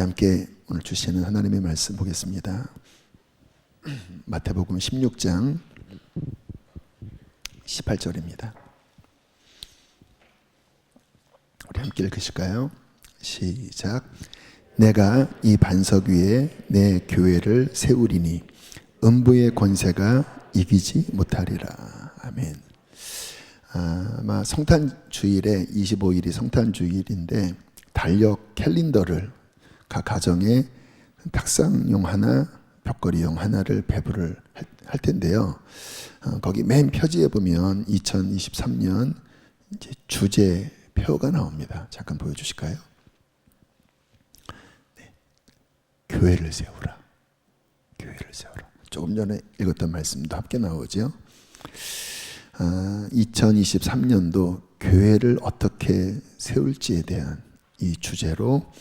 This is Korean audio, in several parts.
함께 오늘 주시는 하나님의 말씀 보겠습니다. 마태복음 16장 18절입니다. 우리 함께 읽으실까요? 시작. 내가 이 반석 위에 내 교회를 세우리니 음부의 권세가 이기지 못하리라. 아멘. 아마 성탄주일에 25일이 성탄주일인데 달력 캘린더를 각 가정에 탁상용 하나, 벽걸이용 하나를 배부를 할 텐데요. 거기 맨 표지에 보면 2023년 이제 주제표가 나옵니다. 잠깐 보여주실까요? 네. 교회를 세우라. 교회를 세우라. 조금 전에 읽었던 말씀도 함께 나오죠. 2023년도 교회를 어떻게 세울지에 대한 이 주제로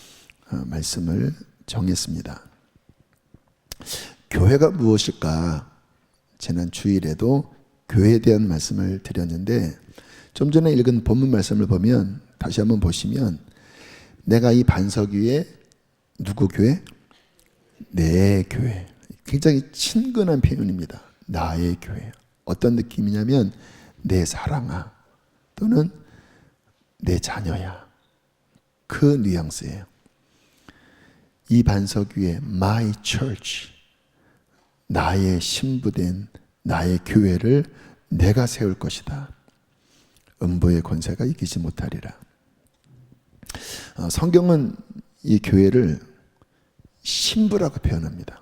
말씀을 정했습니다. 교회가 무엇일까? 지난 주일에도 교회에 대한 말씀을 드렸는데 좀 전에 읽은 본문 말씀을 보면 다시 한번 보시면 내가 이 반석 위에 누구 교회? 내 교회. 굉장히 친근한 표현입니다. 나의 교회. 어떤 느낌이냐면 내 사랑아 또는 내 자녀야. 그 뉘앙스예요. 이 반석 위에 my church, 나의 신부된 나의 교회를 내가 세울 것이다. 음부의 권세가 이기지 못하리라. 성경은 이 교회를 신부라고 표현합니다.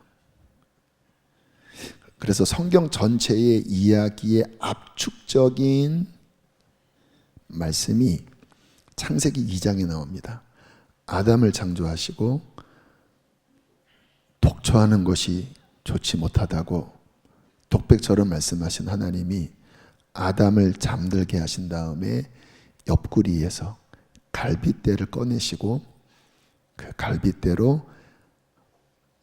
그래서 성경 전체의 이야기의 압축적인 말씀이 창세기 2장에 나옵니다. 아담을 창조하시고 독초하는 것이 좋지 못하다고 독백처럼 말씀하신 하나님이 아담을 잠들게 하신 다음에 옆구리에서 갈빗대를 꺼내시고 그 갈빗대로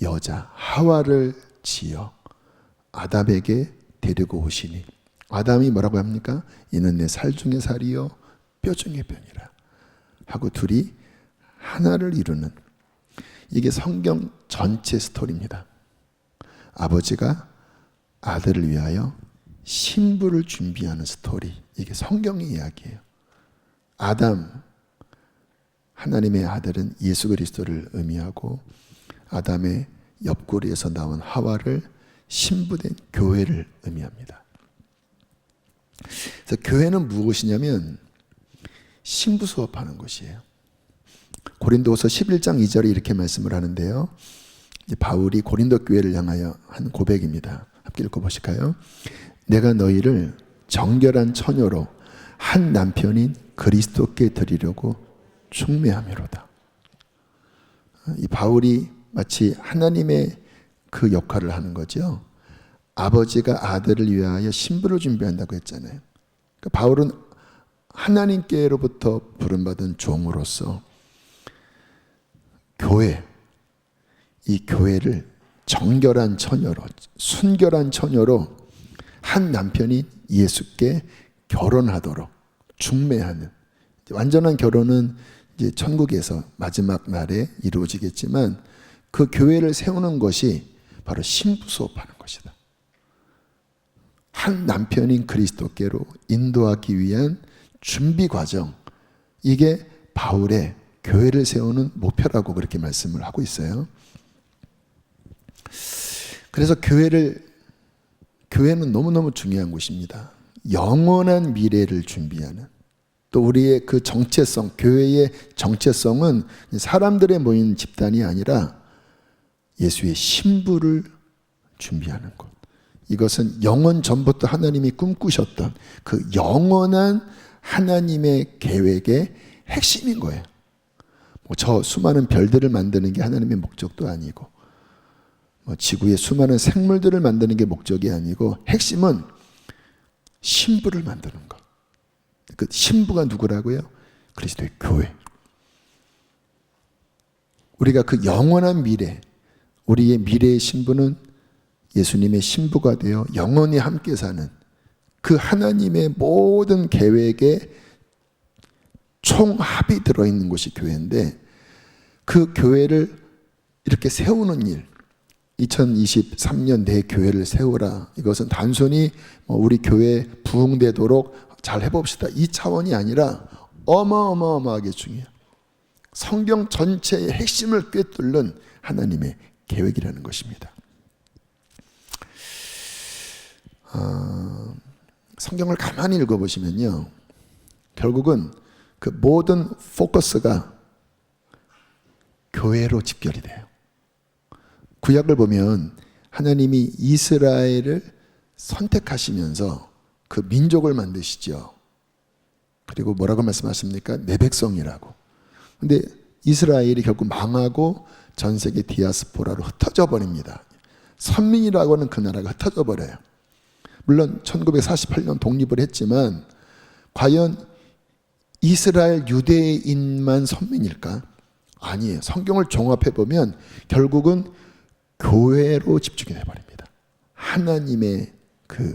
여자 하와를 지어 아담에게 데리고 오시니 아담이 뭐라고 합니까? 이는 내 살 중에 살이요 뼈 중에 뼈니라 하고 둘이 하나를 이루는, 이게 성경 전체 스토리입니다. 아버지가 아들을 위하여 신부를 준비하는 스토리, 이게 성경의 이야기예요. 아담, 하나님의 아들은 예수 그리스도를 의미하고 아담의 옆구리에서 나온 하와를 신부된 교회를 의미합니다. 그래서 교회는 무엇이냐면 신부 수업하는 것이에요. 고린도후서 11장 2절에 이렇게 말씀을 하는데요. 바울이 고린도 교회를 향하여 한 고백입니다. 함께 읽어보실까요? 내가 너희를 정결한 처녀로 한 남편인 그리스도께 드리려고 충매함이로다. 이 바울이 마치 하나님의 그 역할을 하는 거죠. 아버지가 아들을 위하여 신부를 준비한다고 했잖아요. 그러니까 바울은 하나님께로부터 부름받은 종으로서 교회, 이 교회를 정결한 처녀로, 순결한 처녀로 한 남편이 예수께 결혼하도록 중매하는, 완전한 결혼은 이제 천국에서 마지막 날에 이루어지겠지만 그 교회를 세우는 것이 바로 신부 수업하는 것이다. 한 남편인 그리스도께로 인도하기 위한 준비 과정, 이게 바울의 교회를 세우는 목표라고 그렇게 말씀을 하고 있어요. 그래서 교회는 너무너무 중요한 곳입니다. 영원한 미래를 준비하는, 또 우리의 그 정체성, 교회의 정체성은 사람들의 모인 집단이 아니라 예수의 신부를 준비하는 것. 이것은 영원 전부터 하나님이 꿈꾸셨던 그 영원한 하나님의 계획의 핵심인 거예요. 저 수많은 별들을 만드는 게 하나님의 목적도 아니고, 지구의 수많은 생물들을 만드는 게 목적이 아니고, 핵심은 신부를 만드는 것. 그 신부가 누구라고요? 그리스도의 교회. 우리가 그 영원한 미래, 우리의 미래의 신부는 예수님의 신부가 되어 영원히 함께 사는 그 하나님의 모든 계획에 총합이 들어있는 곳이 교회인데, 그 교회를 이렇게 세우는 일, 2023년 내 교회를 세우라. 이것은 단순히 우리 교회 부흥되도록 잘 해봅시다, 이 차원이 아니라 어마어마하게 중요해요. 성경 전체의 핵심을 꿰뚫는 하나님의 계획이라는 것입니다. 성경을 가만히 읽어보시면요, 결국은 그 모든 포커스가 교회로 집결이 돼요. 구약을 보면 하나님이 이스라엘을 선택하시면서 그 민족을 만드시죠. 그리고 뭐라고 말씀하십니까? 내 백성이라고. 근데 이스라엘이 결국 망하고 전 세계 디아스포라로 흩어져 버립니다. 선민이라고 하는 그 나라가 흩어져 버려요. 물론 1948년 독립을 했지만 과연 이스라엘 유대인만 선민일까? 아니에요. 성경을 종합해 보면 결국은 교회로 집중이 돼버립니다. 하나님의 그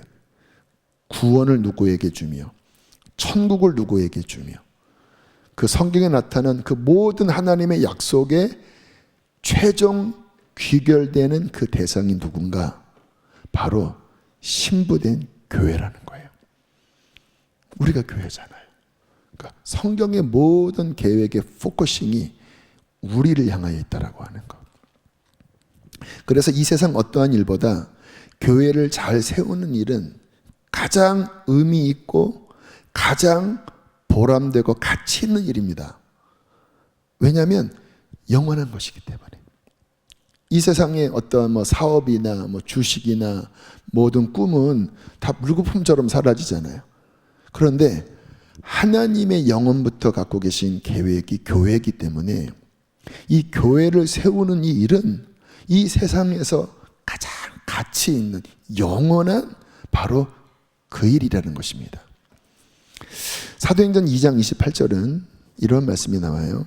구원을 누구에게 주며 천국을 누구에게 주며 그 성경에 나타난 그 모든 하나님의 약속에 최종 귀결되는 그 대상이 누군가? 바로 신부된 교회라는 거예요. 우리가 교회잖아요. 그러니까 성경의 모든 계획의 포커싱이 우리를 향하여 있다라고 하는 것. 그래서 이 세상 어떠한 일보다 교회를 잘 세우는 일은 가장 의미 있고 가장 보람되고 가치 있는 일입니다. 왜냐하면 영원한 것이기 때문에. 이 세상에 어떠한 사업이나 주식이나 모든 꿈은 다 물거품처럼 사라지잖아요. 그런데 하나님의 영원부터 갖고 계신 계획이 교회이기 때문에 이 교회를 세우는 이 일은 이 세상에서 가장 가치 있는 영원한 바로 그 일이라는 것입니다. 사도행전 2장 28절은 이런 말씀이 나와요.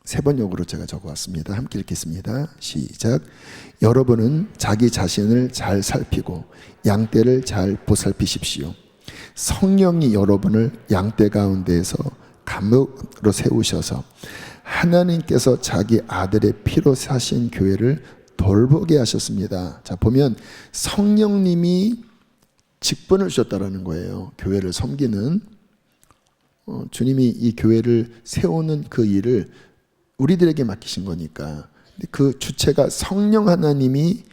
세 번역으로 제가 적어왔습니다. 함께 읽겠습니다. 시작. 여러분은 자기 자신을 잘 살피고 양떼를 잘 보살피십시오. 성령이 여러분을 양떼 가운데에서 감독으로 세우셔서 하나님께서 자기 아들의 피로 사신 교회를 돌보게 하셨습니다. 자, 보면 성령님이 직분을 주셨다라는 거예요. 교회를 섬기는 주님이 이 교회를 세우는 그 일을 우리들에게 맡기신 거니까. 그 주체가 성령 하나님이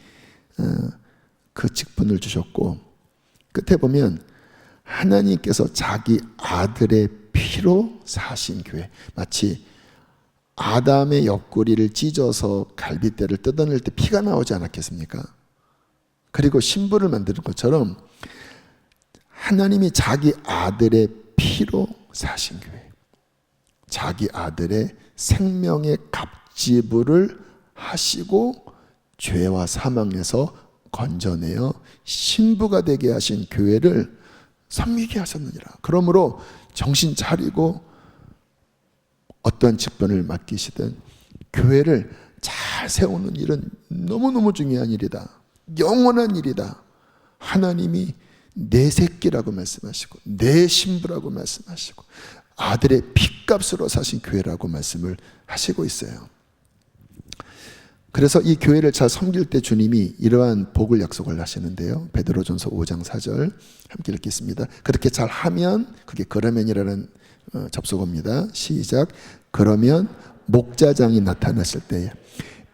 그 직분을 주셨고, 끝에 보면 하나님께서 자기 아들의 피로 사신 교회. 마치 아담의 옆구리를 찢어서 갈빗대를 뜯어낼 때 피가 나오지 않았겠습니까? 그리고 신부를 만드는 것처럼 하나님이 자기 아들의 피로 사신 교회, 자기 아들의 생명의 갑지불을 하시고 죄와 사망에서 건져내어 신부가 되게 하신 교회를 섬기게 하셨느니라. 그러므로 정신 차리고 어떠한 직분을 맡기시든 교회를 잘 세우는 일은 너무너무 중요한 일이다. 영원한 일이다. 하나님이 내 새끼라고 말씀하시고 내 신부라고 말씀하시고 아들의 핏값으로 사신 교회라고 말씀을 하시고 있어요. 그래서 이 교회를 잘 섬길 때 주님이 이러한 복을 약속을 하시는데요. 베드로전서 5장 4절 함께 읽겠습니다. 그렇게 잘 하면, 그게 그러면이라는 접속어입니다. 시작. 그러면 목자장이 나타났을 때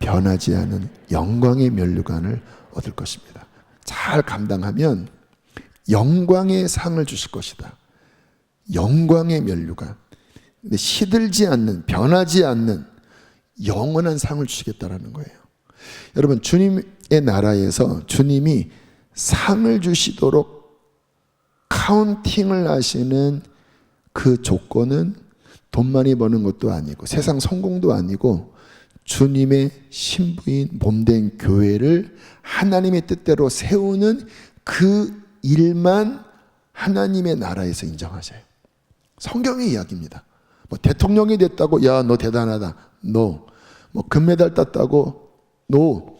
변하지 않은 영광의 면류관을 얻을 것입니다. 잘 감당하면 영광의 상을 주실 것이다. 영광의 면류관. 근데 시들지 않는, 변하지 않는 영원한 상을 주시겠다라는 거예요. 여러분, 주님의 나라에서 주님이 상을 주시도록 카운팅을 하시는 그 조건은 돈 많이 버는 것도 아니고 세상 성공도 아니고 주님의 신부인 몸된 교회를 하나님의 뜻대로 세우는 그 일만 하나님의 나라에서 인정하셔요. 성경의 이야기입니다. 대통령이 됐다고 야 너 대단하다. No. 금메달 땄다고 No.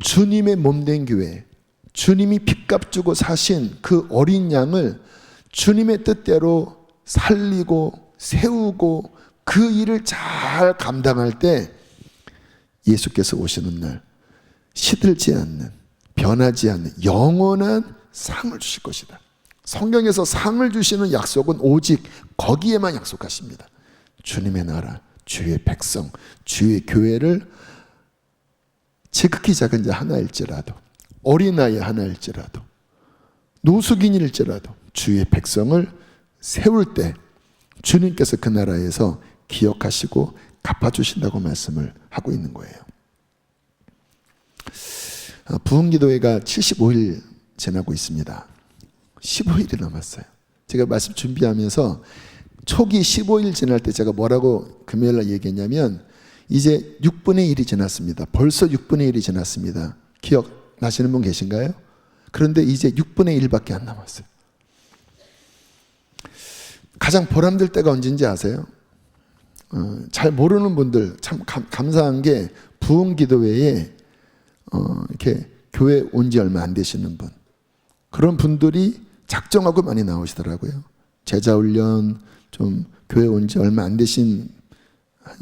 주님의 몸된 교회, 주님이 핏값 주고 사신 그 어린 양을 주님의 뜻대로 살리고 세우고 그 일을 잘 감당할 때 예수께서 오시는 날 시들지 않는, 변하지 않는 영원한 상을 주실 것이다. 성경에서 상을 주시는 약속은 오직 거기에만 약속하십니다. 주님의 나라, 주의 백성, 주의 교회를 지극히 작은 자 하나일지라도, 어린아이 하나일지라도, 노숙인일지라도 주의 백성을 세울 때 주님께서 그 나라에서 기억하시고 갚아주신다고 말씀을 하고 있는 거예요. 부흥기도회가 75일 지나고 있습니다. 15일이 남았어요. 제가 말씀 준비하면서 초기 15일 지날 때 제가 뭐라고 금요일날 얘기했냐면, 이제 6분의 1이 지났습니다. 벌써 6분의 1이 지났습니다. 기억나시는 분 계신가요? 그런데 이제 6분의 1밖에 안 남았어요. 가장 보람될 때가 언제인지 아세요? 잘 모르는 분들 참 감사한 게, 부흥기도회에 이렇게 교회 온 지 얼마 안 되시는 분, 그런 분들이 작정하고 많이 나오시더라고요. 제자훈련 좀 교회 온 지 얼마 안 되신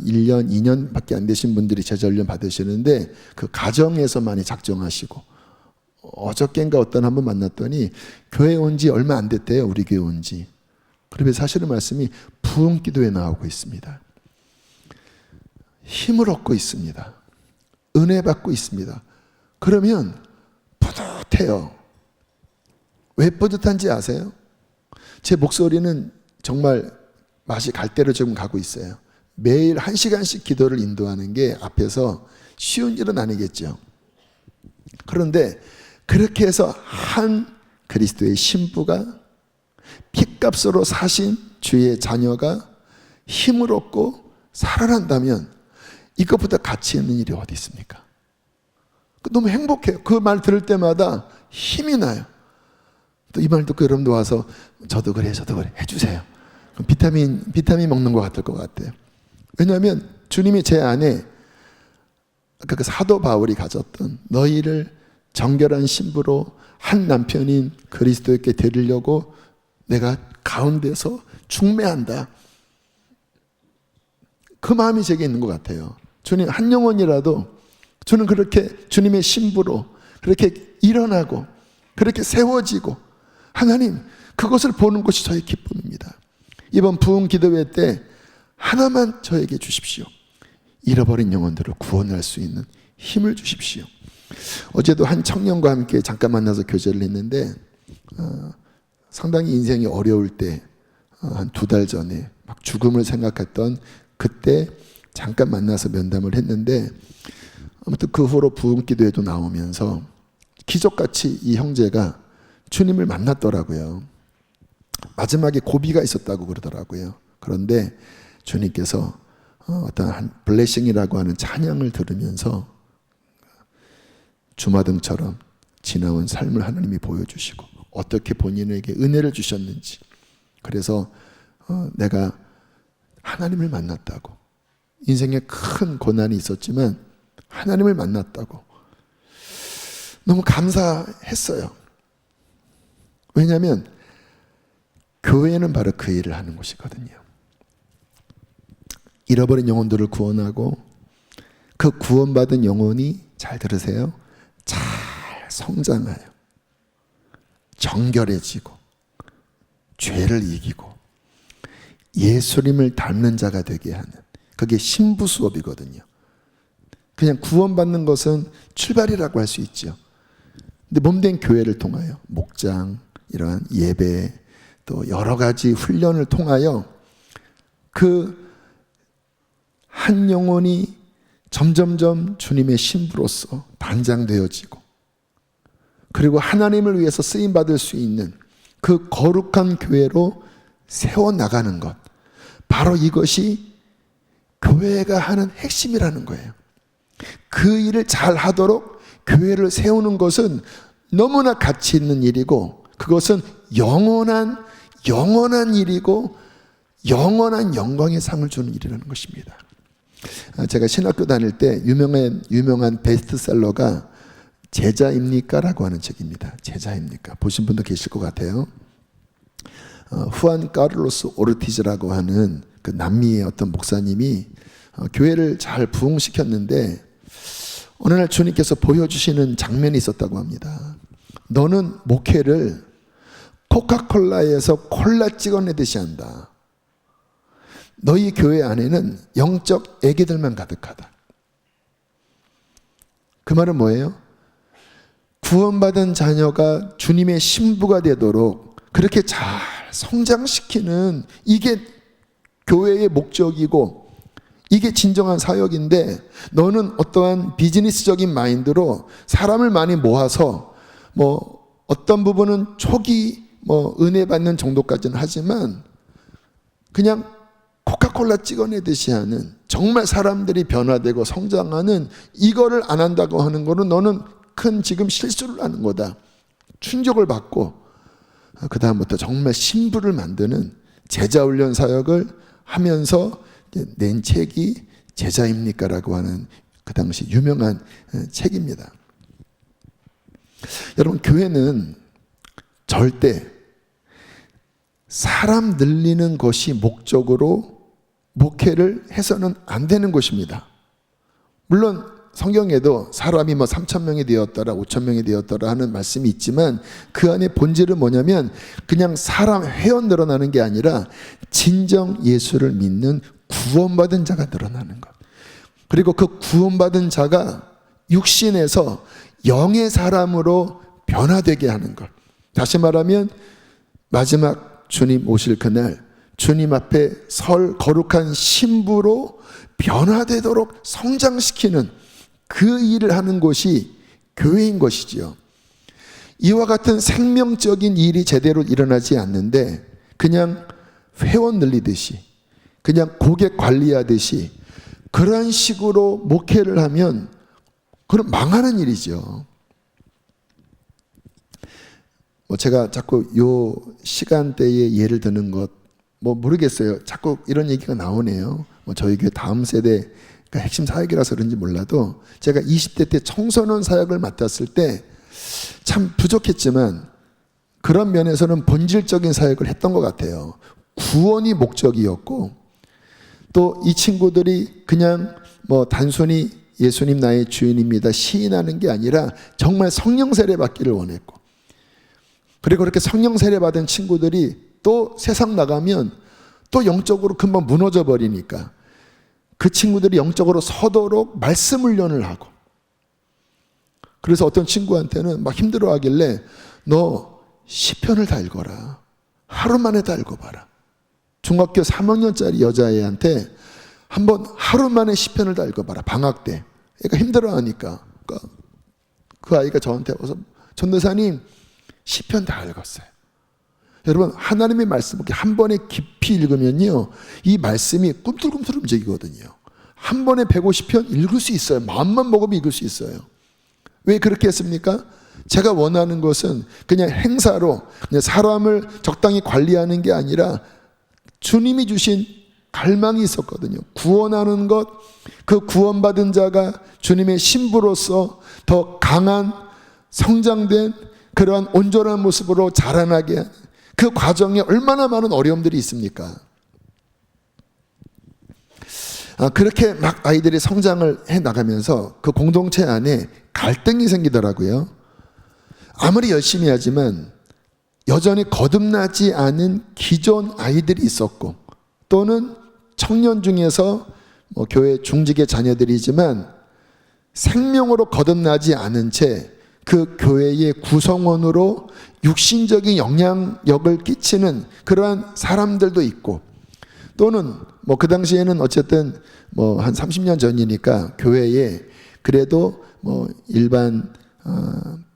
1년, 2년밖에 안 되신 분들이 제자훈련 받으시는데 그 가정에서 많이 작정하시고, 어저께인가 어떤 한 분 만났더니 교회 온 지 얼마 안 됐대요. 우리 교회 온 지. 그러면서 하시는 말씀이 부흥기도에 나오고 있습니다. 힘을 얻고 있습니다. 은혜 받고 있습니다. 그러면 뿌듯해요. 왜 뿌듯한지 아세요? 제 목소리는 정말 맛이 갈 대로 지금 가고 있어요. 매일 1시간씩 기도를 인도하는 게 앞에서 쉬운 일은 아니겠죠. 그런데 그렇게 해서 한 그리스도의 신부가, 핏값으로 사신 주의 자녀가 힘을 얻고 살아난다면 이것보다 가치 있는 일이 어디 있습니까? 너무 행복해요. 그 말 들을 때마다 힘이 나요. 또 이 말 듣고 여러분도 와서 저도 그래 해주세요. 비타민 먹는 것 같을 것 같아요. 왜냐하면 주님이 제 안에 아까 그 사도 바울이 가졌던 너희를 정결한 신부로 한 남편인 그리스도에게 데리려고 내가 가운데서 중매한다. 그 마음이 제게 있는 것 같아요. 주님 한 영혼이라도 저는 그렇게 주님의 신부로 그렇게 일어나고 그렇게 세워지고, 하나님 그것을 보는 것이 저의 기쁨입니다. 이번 부흥기도회 때 하나만 저에게 주십시오. 잃어버린 영혼들을 구원할 수 있는 힘을 주십시오. 어제도 한 청년과 함께 잠깐 만나서 교제를 했는데 상당히 인생이 어려울 때 한 2달 전에 막 죽음을 생각했던 그때 잠깐 만나서 면담을 했는데, 아무튼 그 후로 부흥기도회도 나오면서 기적같이 이 형제가 주님을 만났더라고요. 마지막에 고비가 있었다고 그러더라고요. 그런데 주님께서 어떤 한 블레싱이라고 하는 찬양을 들으면서 주마등처럼 지나온 삶을 하나님이 보여주시고 어떻게 본인에게 은혜를 주셨는지, 그래서 내가 하나님을 만났다고, 인생에 큰 고난이 있었지만 하나님을 만났다고 너무 감사했어요. 왜냐하면 교회는 바로 그 일을 하는 곳이거든요. 잃어버린 영혼들을 구원하고 그 구원받은 영혼이, 잘 들으세요, 잘 성장하여 정결해지고 죄를 이기고 예수님을 닮는 자가 되게 하는, 그게 신부 수업이거든요. 그냥 구원받는 것은 출발이라고 할 수 있죠. 근데 몸된 교회를 통하여 목장, 이러한 예배, 또 여러 가지 훈련을 통하여 그 한 영혼이 점점점 주님의 신부로서 단장되어지고, 그리고 하나님을 위해서 쓰임받을 수 있는 그 거룩한 교회로 세워나가는 것, 바로 이것이 교회가 하는 핵심이라는 거예요. 그 일을 잘 하도록 교회를 세우는 것은 너무나 가치 있는 일이고, 그것은 영원한 일이고 영원한 영광의 상을 주는 일이라는 것입니다. 제가 신학교 다닐 때 유명한 베스트셀러가 제자입니까? 라고 하는 책입니다. 제자입니까? 보신 분도 계실 것 같아요. 후안 카를로스 오르티즈라고 하는 그 남미의 어떤 목사님이 교회를 잘 부흥시켰는데 어느 날 주님께서 보여주시는 장면이 있었다고 합니다. 너는 목회를 코카콜라에서 콜라 찍어내듯이 한다. 너희 교회 안에는 영적 애기들만 가득하다. 그 말은 뭐예요? 구원받은 자녀가 주님의 신부가 되도록 그렇게 잘 성장시키는, 이게 교회의 목적이고 이게 진정한 사역인데, 너는 어떠한 비즈니스적인 마인드로 사람을 많이 모아서 어떤 부분은 초기 은혜 받는 정도까지는 하지만 그냥 코카콜라 찍어내듯이 하는, 정말 사람들이 변화되고 성장하는 이거를 안 한다고 하는 거는 너는 큰 지금 실수를 하는 거다. 충격을 받고 그 다음부터 정말 신부를 만드는 제자훈련 사역을 하면서 낸 책이 제자입니까? 라고 하는 그 당시 유명한 책입니다. 여러분, 교회는 절대 사람 늘리는 것이 목적으로 목회를 해서는 안 되는 것입니다. 물론 성경에도 사람이 3,000명이 되었더라 5,000명이 되었더라 하는 말씀이 있지만, 그 안에 본질은 뭐냐면 그냥 사람 회원 늘어나는 게 아니라 진정 예수를 믿는 구원받은 자가 늘어나는 것. 그리고 그 구원받은 자가 육신에서 영의 사람으로 변화되게 하는 것. 다시 말하면 마지막 주님 오실 그날 주님 앞에 설 거룩한 신부로 변화되도록 성장시키는 그 일을 하는 곳이 교회인 것이지요. 이와 같은 생명적인 일이 제대로 일어나지 않는데 그냥 회원 늘리듯이, 그냥 고객 관리하듯이 그런 식으로 목회를 하면 그건 망하는 일이죠. 제가 자꾸 요 시간대에 예를 드는 것 모르겠어요. 자꾸 이런 얘기가 나오네요. 저희 교회 다음 세대가 핵심 사역이라서 그런지 몰라도, 제가 20대 때 청소년 사역을 맡았을 때 참 부족했지만 그런 면에서는 본질적인 사역을 했던 것 같아요. 구원이 목적이었고, 또 이 친구들이 그냥 단순히 예수님 나의 주인입니다 시인하는 게 아니라 정말 성령 세례 받기를 원했고, 그리고 그렇게 성령 세례 받은 친구들이 또 세상 나가면 또 영적으로 금방 무너져 버리니까 그 친구들이 영적으로 서도록 말씀 훈련을 하고, 그래서 어떤 친구한테는 막 힘들어 하길래 너 시편을 다 읽어라. 하루 만에 다 읽어봐라. 중학교 3학년짜리 여자애한테 한번 하루 만에 시편을 다 읽어봐라. 방학 때. 애가 힘들어 하니까 그 아이가 저한테 와서 전도사님 시편 다 읽었어요. 여러분, 하나님의 말씀을 한 번에 깊이 읽으면요 이 말씀이 꿈틀꿈틀 움직이거든요. 한 번에 150편 읽을 수 있어요. 마음만 먹으면 읽을 수 있어요. 왜 그렇게 했습니까? 제가 원하는 것은 그냥 행사로 그냥 사람을 적당히 관리하는 게 아니라 주님이 주신 갈망이 있었거든요. 구원하는 것, 그 구원받은 자가 주님의 신부로서 더 강한 성장된 그러한 온전한 모습으로 자라나게 하는 그 과정에 얼마나 많은 어려움들이 있습니까? 그렇게 막 아이들이 성장을 해 나가면서 그 공동체 안에 갈등이 생기더라고요. 아무리 열심히 하지만 여전히 거듭나지 않은 기존 아이들이 있었고, 또는 청년 중에서 교회 중직의 자녀들이지만 생명으로 거듭나지 않은 채 그 교회의 구성원으로 육신적인 영향력을 끼치는 그러한 사람들도 있고, 또는 그 당시에는 어쨌든 한 30년 전이니까 교회에 그래도 일반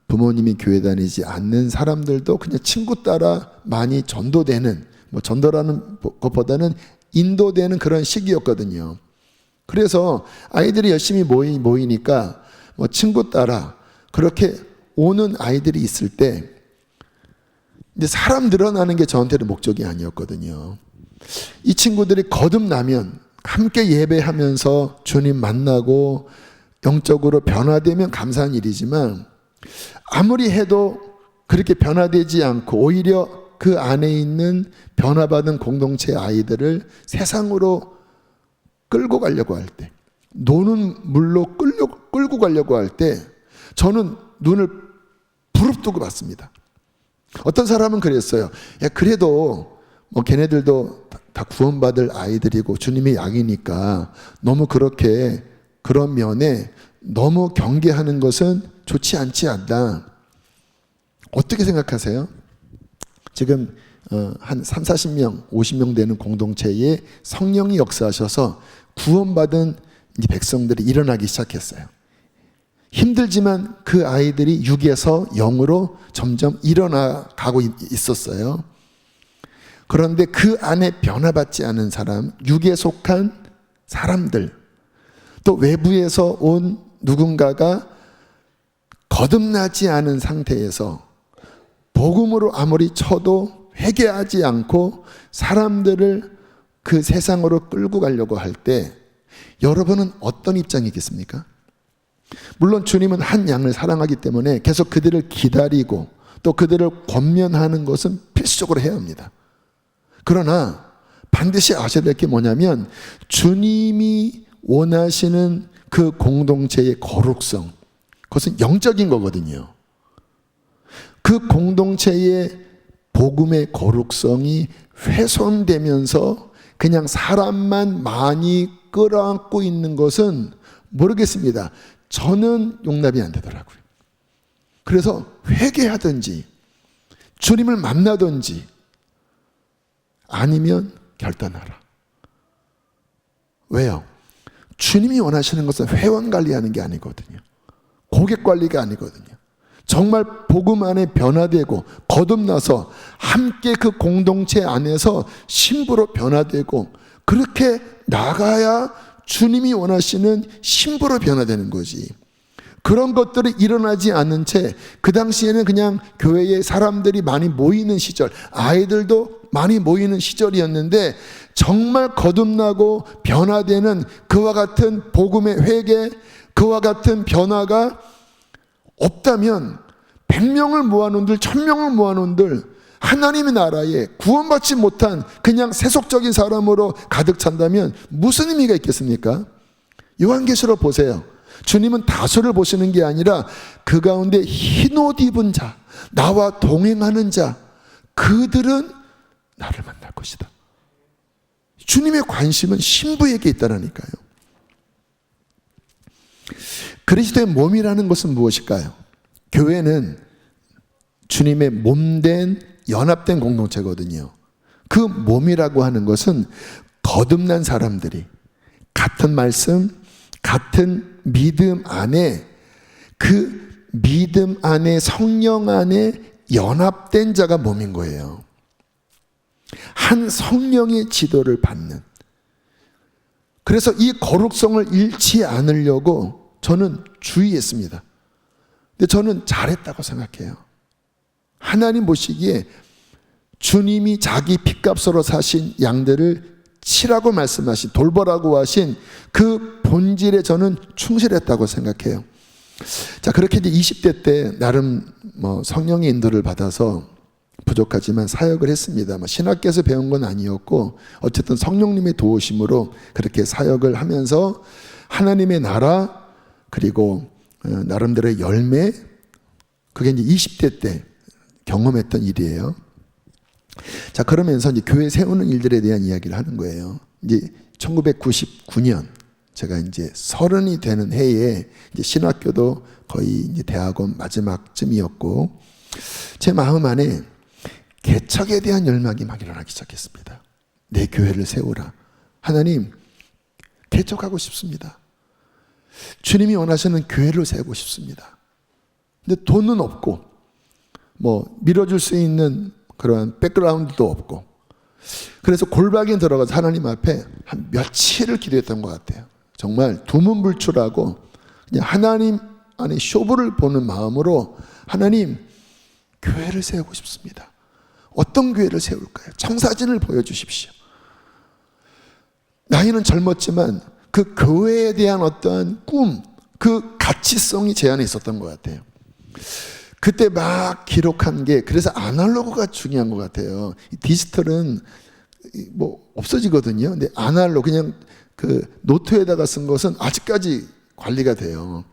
부모님이 교회 다니지 않는 사람들도 그냥 친구 따라 많이 전도되는, 전도라는 것보다는 인도되는 그런 시기였거든요. 그래서 아이들이 열심히 모이니까 친구 따라 그렇게 오는 아이들이 있을 때, 이제 사람 늘어나는 게 저한테는 목적이 아니었거든요. 이 친구들이 거듭나면 함께 예배하면서 주님 만나고 영적으로 변화되면 감사한 일이지만, 아무리 해도 그렇게 변화되지 않고 오히려 그 안에 있는 변화받은 공동체 아이들을 세상으로 끌고 가려고 할 때, 노는 물로 끌고 가려고 할 때 저는 눈을 부릅뜨고 봤습니다. 어떤 사람은 그랬어요. 야, 그래도 뭐 걔네들도 다 구원받을 아이들이고 주님의 양이니까 너무 그렇게 그런 면에 너무 경계하는 것은 좋지 않지 않나. 어떻게 생각하세요? 지금 한 3, 40명, 50명 되는 공동체에 성령이 역사하셔서 구원받은 이제 백성들이 일어나기 시작했어요. 힘들지만 그 아이들이 육에서 영으로 점점 일어나가고 있었어요. 그런데 그 안에 변화받지 않은 사람, 육에 속한 사람들, 또 외부에서 온 누군가가 거듭나지 않은 상태에서 복음으로 아무리 쳐도 회개하지 않고 사람들을 그 세상으로 끌고 가려고 할 때 여러분은 어떤 입장이겠습니까? 물론 주님은 한 양을 사랑하기 때문에 계속 그들을 기다리고 또 그들을 권면하는 것은 필수적으로 해야 합니다. 그러나 반드시 아셔야 될 게 뭐냐면 주님이 원하시는 그 공동체의 거룩성, 그것은 영적인 거거든요. 그 공동체의 복음의 거룩성이 훼손되면서 그냥 사람만 많이 끌어안고 있는 것은 모르겠습니다. 저는 용납이 안 되더라고요. 그래서 회개하든지 주님을 만나든지 아니면 결단하라. 왜요? 주님이 원하시는 것은 회원 관리하는 게 아니거든요. 고객 관리가 아니거든요. 정말 복음 안에 변화되고 거듭나서 함께 그 공동체 안에서 신부로 변화되고 그렇게 나가야 주님이 원하시는 신부로 변화되는 거지. 그런 것들이 일어나지 않은 채 그 당시에는 그냥 교회에 사람들이 많이 모이는 시절, 아이들도 많이 모이는 시절이었는데 정말 거듭나고 변화되는 그와 같은 복음의 회개, 그와 같은 변화가 없다면 100명을 모아놓은들 1000명을 모아놓은들 하나님의 나라에 구원받지 못한 그냥 세속적인 사람으로 가득 찬다면 무슨 의미가 있겠습니까? 요한계시록 보세요. 주님은 다수를 보시는 게 아니라 그 가운데 흰옷 입은 자, 나와 동행하는 자, 그들은 나를 만날 것이다. 주님의 관심은 신부에게 있다라니까요. 그리스도의 몸이라는 것은 무엇일까요? 교회는 주님의 몸된 연합된 공동체거든요. 그 몸이라고 하는 것은 거듭난 사람들이 같은 말씀, 같은 믿음 안에 그 믿음 안에 성령 안에 연합된 자가 몸인 거예요. 한 성령의 지도를 받는. 그래서 이 거룩성을 잃지 않으려고 저는 주의했습니다. 근데 저는 잘했다고 생각해요. 하나님 보시기에 주님이 자기 핏값으로 사신 양들을 치라고 말씀하신, 돌보라고 하신 그 본질에 저는 충실했다고 생각해요. 자, 그렇게 이제 20대 때 나름 성령의 인도를 받아서 부족하지만 사역을 했습니다. 신학교에서 배운 건 아니었고 어쨌든 성령님의 도우심으로 그렇게 사역을 하면서 하나님의 나라 그리고 나름대로의 열매, 그게 이제 20대 때 경험했던 일이에요. 자, 그러면서 이제 교회 세우는 일들에 대한 이야기를 하는 거예요. 이제 1999년 제가 이제 30이 되는 해에 이제 신학교도 거의 이제 대학원 마지막쯤이었고 제 마음 안에 개척에 대한 열망이 막 일어나기 시작했습니다. 내 교회를 세우라. 하나님, 개척하고 싶습니다. 주님이 원하시는 교회를 세우고 싶습니다. 근데 돈은 없고 밀어줄 수 있는 그런 백그라운드도 없고 그래서 골방에 들어가서 하나님 앞에 한 며칠을 기도했던 것 같아요. 정말 두문불출하고 그냥 하나님 안에 쇼부를 보는 마음으로 하나님, 교회를 세우고 싶습니다. 어떤 교회를 세울까요? 청사진을 보여주십시오. 나이는 젊었지만 그 교회에 대한 어떠한 꿈, 그 가치성이 제 안에 있었던 것 같아요. 그때 막 기록한 게, 그래서 아날로그가 중요한 것 같아요. 디지털은 없어지거든요. 근데 아날로그, 그냥 그 노트에다가 쓴 것은 아직까지 관리가 돼요.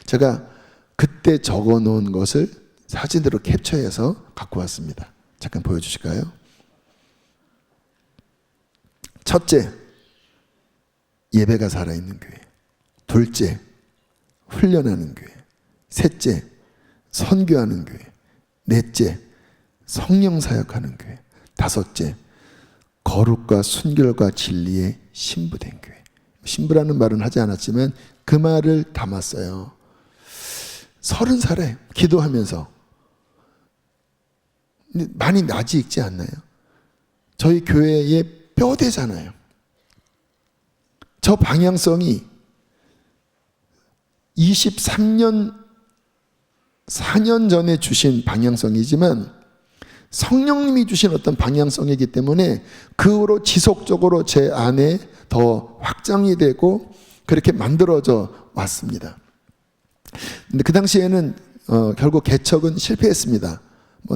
제가 그때 적어 놓은 것을 사진으로 캡처해서 갖고 왔습니다. 잠깐 보여주실까요? 첫째, 예배가 살아있는 교회. 둘째, 훈련하는 교회. 셋째, 선교하는 교회. 넷째, 성령 사역하는 교회. 다섯째, 거룩과 순결과 진리에 신부된 교회. 신부라는 말은 하지 않았지만 그 말을 담았어요. 30살에 기도하면서, 많이 낯이 익지 않나요? 저희 교회의 뼈대잖아요. 저 방향성이 23년 4년 전에 주신 방향성이지만 성령님이 주신 어떤 방향성이기 때문에 그 후로 지속적으로 제 안에 더 확장이 되고 그렇게 만들어져 왔습니다. 근데 그 당시에는 결국 개척은 실패했습니다.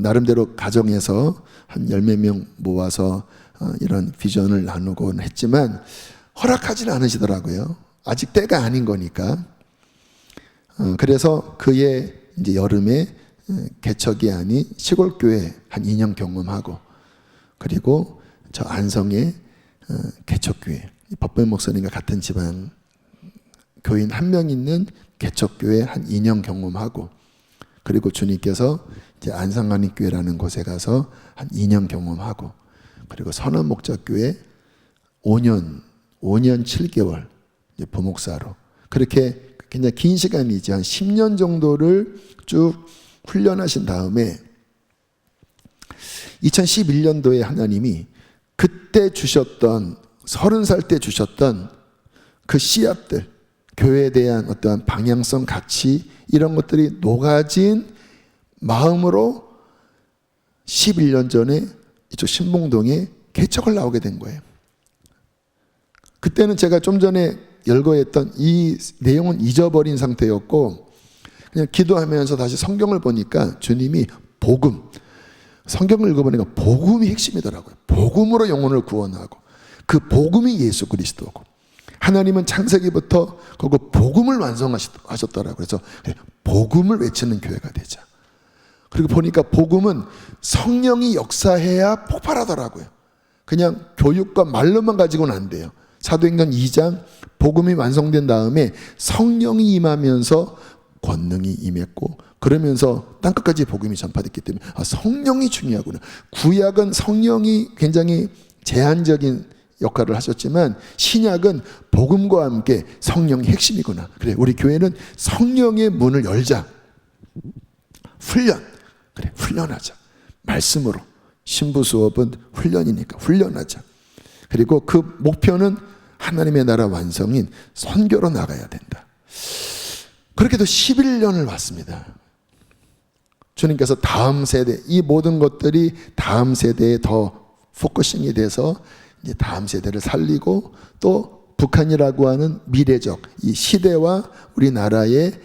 나름대로 가정에서 한 10몇 명 모아서 이런 비전을 나누곤 했지만 허락하지는 않으시더라고요. 아직 때가 아닌 거니까. 그래서 그의 이제 여름에 개척이 아닌 시골교회 한 2년 경험하고, 그리고 저 안성의 개척교회, 법배 목사님과 같은 집안 교인 한 명 있는 개척교회 한 2년 경험하고, 그리고 주님께서 이제 안상한인교회라는 곳에 가서 한 2년 경험하고, 그리고 선한목자교회 5년 7개월 이제 부목사로, 그렇게 굉장히 긴 시간이지 한 10년 정도를 쭉 훈련하신 다음에 2011년도에 하나님이 그때 주셨던 30살 때 주셨던 그 씨앗들, 교회에 대한 어떠한 방향성, 가치 이런 것들이 녹아진 마음으로 11년 전에 이쪽 신봉동에 개척을 나오게 된 거예요. 그때는 제가 좀 전에 열거했던 이 내용은 잊어버린 상태였고, 그냥 기도하면서 다시 성경을 보니까 주님이 복음, 성경을 읽어보니까 복음이 핵심이더라고요. 복음으로 영혼을 구원하고, 그 복음이 예수 그리스도고, 하나님은 창세기부터 그 복음을 완성하셨더라고요. 그래서 복음을 외치는 교회가 되자. 그리고 보니까 복음은 성령이 역사해야 폭발하더라고요. 그냥 교육과 말로만 가지고는 안 돼요. 사도행전 2장 복음이 완성된 다음에 성령이 임하면서 권능이 임했고, 그러면서 땅끝까지 복음이 전파됐기 때문에 성령이 중요하구나. 구약은 성령이 굉장히 제한적인 역할을 하셨지만 신약은 복음과 함께 성령이 핵심이구나. 그래, 우리 교회는 성령의 문을 열자. 훈련. 그래, 훈련하자. 말씀으로. 신부 수업은 훈련이니까 훈련하자. 그리고 그 목표는 하나님의 나라 완성인 선교로 나가야 된다. 그렇게도 11년을 왔습니다. 주님께서 다음 세대, 이 모든 것들이 다음 세대에 더 포커싱이 돼서 이제 다음 세대를 살리고, 또 북한이라고 하는 미래적 이 시대와 우리나라의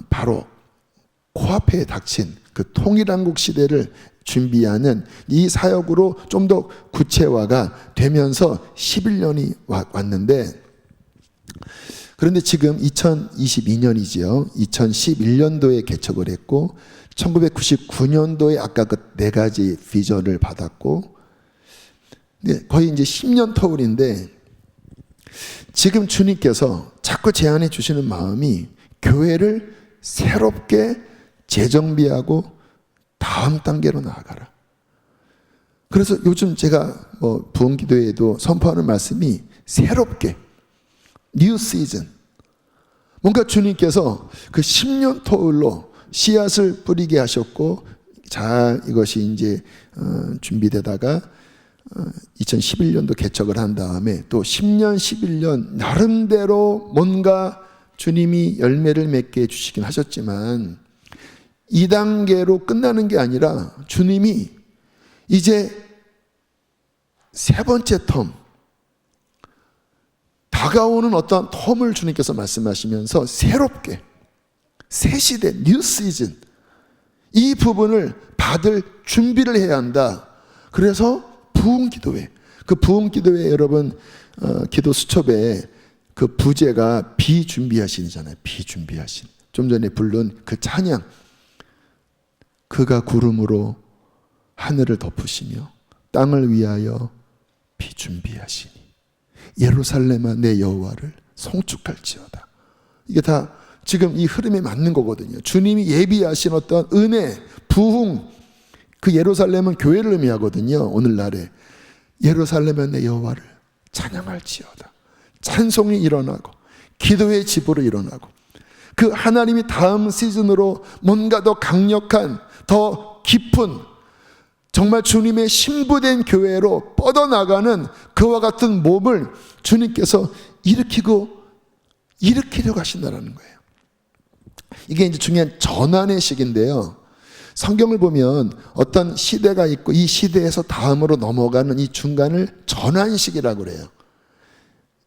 바로 코앞에 닥친 그 통일한국 시대를 준비하는 이 사역으로 좀 더 구체화가 되면서 11년이 왔는데, 그런데 지금 2022년이지요. 2011년도에 개척을 했고 1999년도에 아까 그 4가지 비전을 받았고, 거의 이제 10년 터울인데, 지금 주님께서 자꾸 제안해 주시는 마음이 교회를 새롭게 재정비하고 다음 단계로 나아가라. 그래서 요즘 제가 부흥기도회에도 선포하는 말씀이 새롭게, 뉴 시즌. 뭔가 주님께서 그 10년 터울로 씨앗을 뿌리게 하셨고, 자, 이것이 이제 준비되다가 2011년도 개척을 한 다음에 또 10년, 11년 나름대로 뭔가 주님이 열매를 맺게 해주시긴 하셨지만 2단계로 끝나는 게 아니라 주님이 이제 3번째 텀, 다가오는 어떤 텀을 주님께서 말씀하시면서 새롭게 새 시대, 뉴 시즌, 이 부분을 받을 준비를 해야 한다. 그래서 부흥기도회, 그 부흥기도회 여러분 기도 수첩에 그 부제가 비준비하신이잖아요. 비준비하신. 좀 전에 부른 그 찬양, 그가 구름으로 하늘을 덮으시며 땅을 위하여 비 준비하시니 예루살렘아 내 여호와를 송축할지어다. 이게 다 지금 이 흐름에 맞는 거거든요. 주님이 예비하신 어떤 은혜, 부흥, 그 예루살렘은 교회를 의미하거든요. 오늘날에 예루살렘에 내 여호와를 찬양할지어다. 찬송이 일어나고 기도의 집으로 일어나고, 그 하나님이 다음 시즌으로 뭔가 더 강력한, 더 깊은, 정말 주님의 신부된 교회로 뻗어나가는 그와 같은 몸을 주님께서 일으키려고 하신다는 거예요. 이게 이제 중요한 전환의 시기인데요. 성경을 보면 어떤 시대가 있고 이 시대에서 다음으로 넘어가는 이 중간을 전환 시기라고 그래요.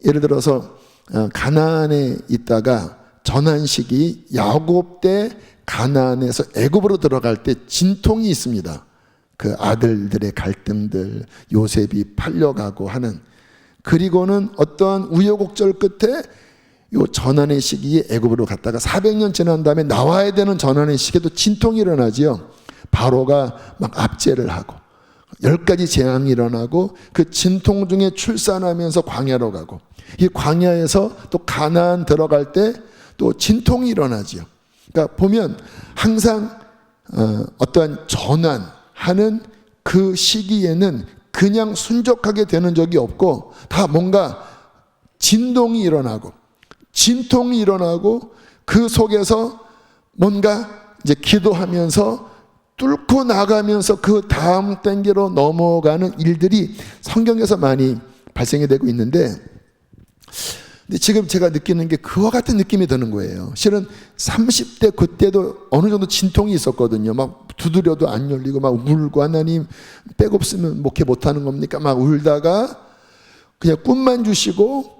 예를 들어서 가나안에 있다가 전환 시기, 야곱 때 가나안에서 애굽으로 들어갈 때 진통이 있습니다. 그 아들들의 갈등들, 요셉이 팔려가고 하는, 그리고는 어떤 우여곡절 끝에 요 전환의 시기에 애굽으로 갔다가 400년 지난 다음에 나와야 되는 전환의 시기에도 진통이 일어나지요. 바로가 막 압제를 하고 10가지 재앙이 일어나고 그 진통 중에 출산하면서 광야로 가고, 이 광야에서 또 가나안 들어갈 때 또 진통이 일어나지요. 그러니까 보면 항상 어떠한 전환하는 그 시기에는 그냥 순적하게 되는 적이 없고 다 뭔가 진동이 일어나고 진통이 일어나고 그 속에서 뭔가 이제 기도하면서 뚫고 나가면서 그 다음 단계로 넘어가는 일들이 성경에서 많이 발생이 되고 있는데, 근데 지금 제가 느끼는 게 그와 같은 느낌이 드는 거예요. 실은 30대 그때도 어느 정도 진통이 있었거든요. 막 두드려도 안 열리고 막 울고, 하나님 백 없으면 목회 못하는 겁니까? 막 울다가 그냥 꿈만 주시고,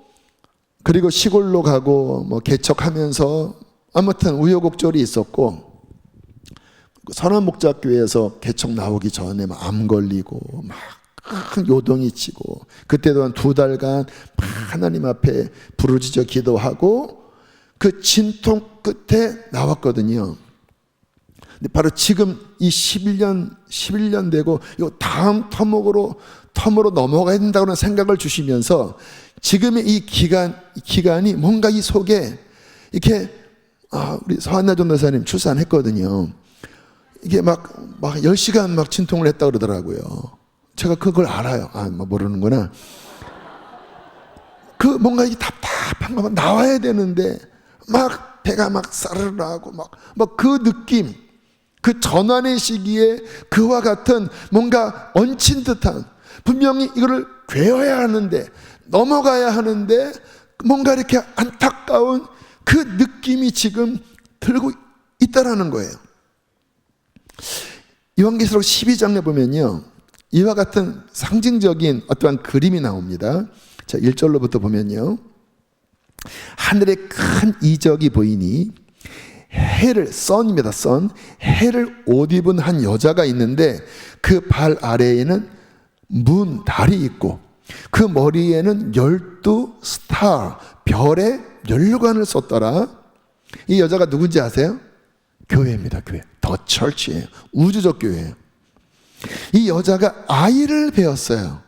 그리고 시골로 가고 뭐 개척하면서 아무튼 우여곡절이 있었고, 선한목자교회에서 개척 나오기 전에 막 암 걸리고 막 큰 요동이 치고, 그때도 한 2달간 막 하나님 앞에 부르짖어 기도하고 그 진통 끝에 나왔거든요. 근데 바로 지금 이 11년 되고 요 다음 텀으로 넘어가야 된다는 생각을 주시면서 지금의 이 기간이 뭔가 이 속에 이렇게, 우리 서한나 전도사님 출산했거든요. 이게 막 10시간 막 진통을 했다 그러더라고요. 제가 그걸 알아요. 모르는구나. 그 뭔가 이게 답답한 거 나와야 되는데 막 배가 막 싸르르하고 막 그 느낌, 그 전환의 시기에 그와 같은 뭔가 얹힌 듯한, 분명히 이거를 괴어야 하는데 넘어가야 하는데 뭔가 이렇게 안타까운 그 느낌이 지금 들고 있다라는 거예요. 요한계시록 12장에 보면요, 이와 같은 상징적인 어떠한 그림이 나옵니다. 자, 1절로부터 보면요, 하늘에 큰 이적이 보이니 해를, 선입니다. 선, 해를 옷 입은 한 여자가 있는데 그 발 아래에는 달이 있고 그 머리에는 12스타, 별의 면류관을 썼더라. 이 여자가 누군지 아세요? 교회입니다. 교회. 더 철치예요. 우주적 교회예요. 이 여자가 아이를 배웠어요.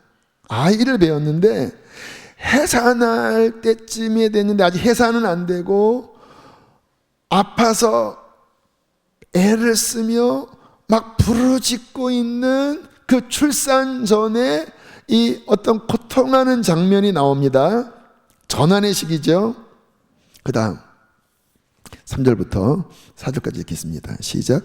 아이를 배웠는데 해산할 때쯤에 됐는데 아직 해산은 안 되고 아파서 애를 쓰며 막 부르짖고 있는 그 출산 전에 이 어떤 고통하는 장면이 나옵니다. 전환의 시기죠. 그 다음 3절부터 4절까지 읽겠습니다. 시작.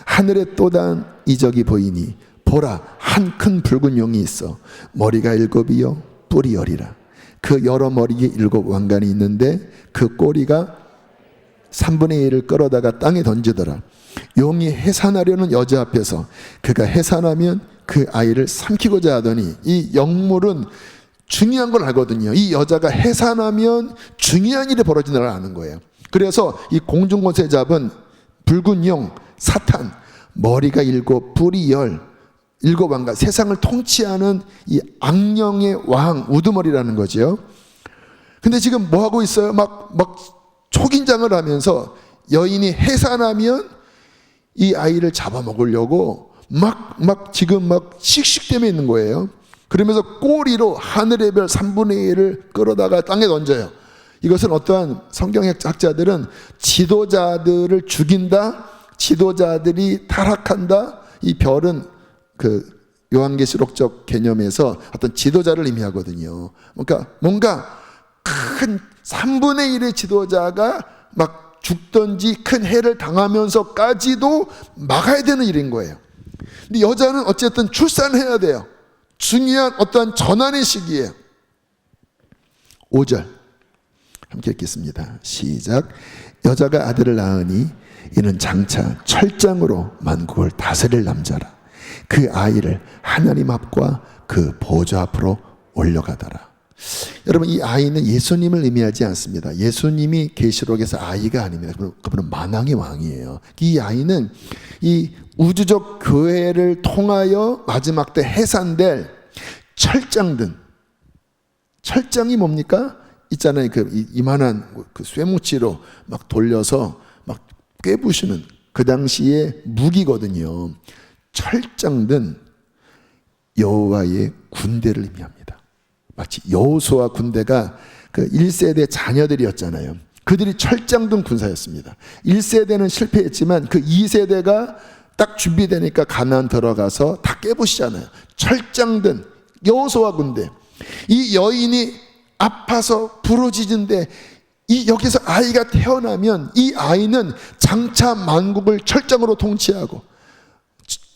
하늘에 또 다른 이적이 보이니 보라, 한 큰 붉은 용이 있어 머리가 7이요 뿔이 10이라. 그 여러 머리에 7 왕관이 있는데 그 꼬리가 3분의 1을 끌어다가 땅에 던지더라. 용이 해산하려는 여자 앞에서 그가 해산하면 그 아이를 삼키고자 하더니, 이 영물은 중요한 걸 알거든요. 이 여자가 해산하면 중요한 일이 벌어지는 걸 아는 거예요. 그래서 이 공중권세 잡은 붉은 용 사탄, 머리가 7, 뿔이 7 왕관, 세상을 통치하는 이 악령의 왕, 우두머리라는 거죠. 근데 지금 뭐 하고 있어요? 막 초긴장을 하면서 여인이 해산하면 이 아이를 잡아먹으려고 지금 씩씩대며 있는 거예요. 그러면서 꼬리로 하늘의 별 3분의 1을 끌어다가 땅에 던져요. 이것은 어떠한 성경학자들은 지도자들을 죽인다, 지도자들이 타락한다. 이 별은 그 요한계시록적 개념에서 어떤 지도자를 의미하거든요. 그러니까 뭔가 큰 3분의 1의 지도자가 막 죽든지 큰 해를 당하면서까지도 막아야 되는 일인 거예요. 근데 여자는 어쨌든 출산해야 돼요. 중요한 어떠한 전환의 시기에 5절 함께 읽겠습니다. 시작. 여자가 아들을 낳으니 이는 장차 철장으로 만국을 다스릴 남자라. 그 아이를 하나님 앞과 그 보좌 앞으로 올려가더라. 여러분, 이 아이는 예수님을 의미하지 않습니다. 예수님이 계시록에서 아이가 아닙니다. 그분은 만왕의 왕이에요. 이 아이는 이 우주적 교회를 통하여 마지막 때 해산될 철장든, 철장이 뭡니까? 있잖아요. 그 이만한 그 쇠뭉치로 막 돌려서 막 꿰부시는 그 당시의 무기거든요. 철장든 여호와의 군대를 의미합니다. 마치 여호수아 군대가 그 1세대 자녀들이었잖아요. 그들이 철장든 군사였습니다. 1세대는 실패했지만 그 2세대가 딱 준비되니까 가나안 들어가서 다 깨부시잖아요. 철장든 여호수아 군대. 이 여인이 아파서 부러지는데 여기서 아이가 태어나면 이 아이는 장차 만국을 철장으로 통치하고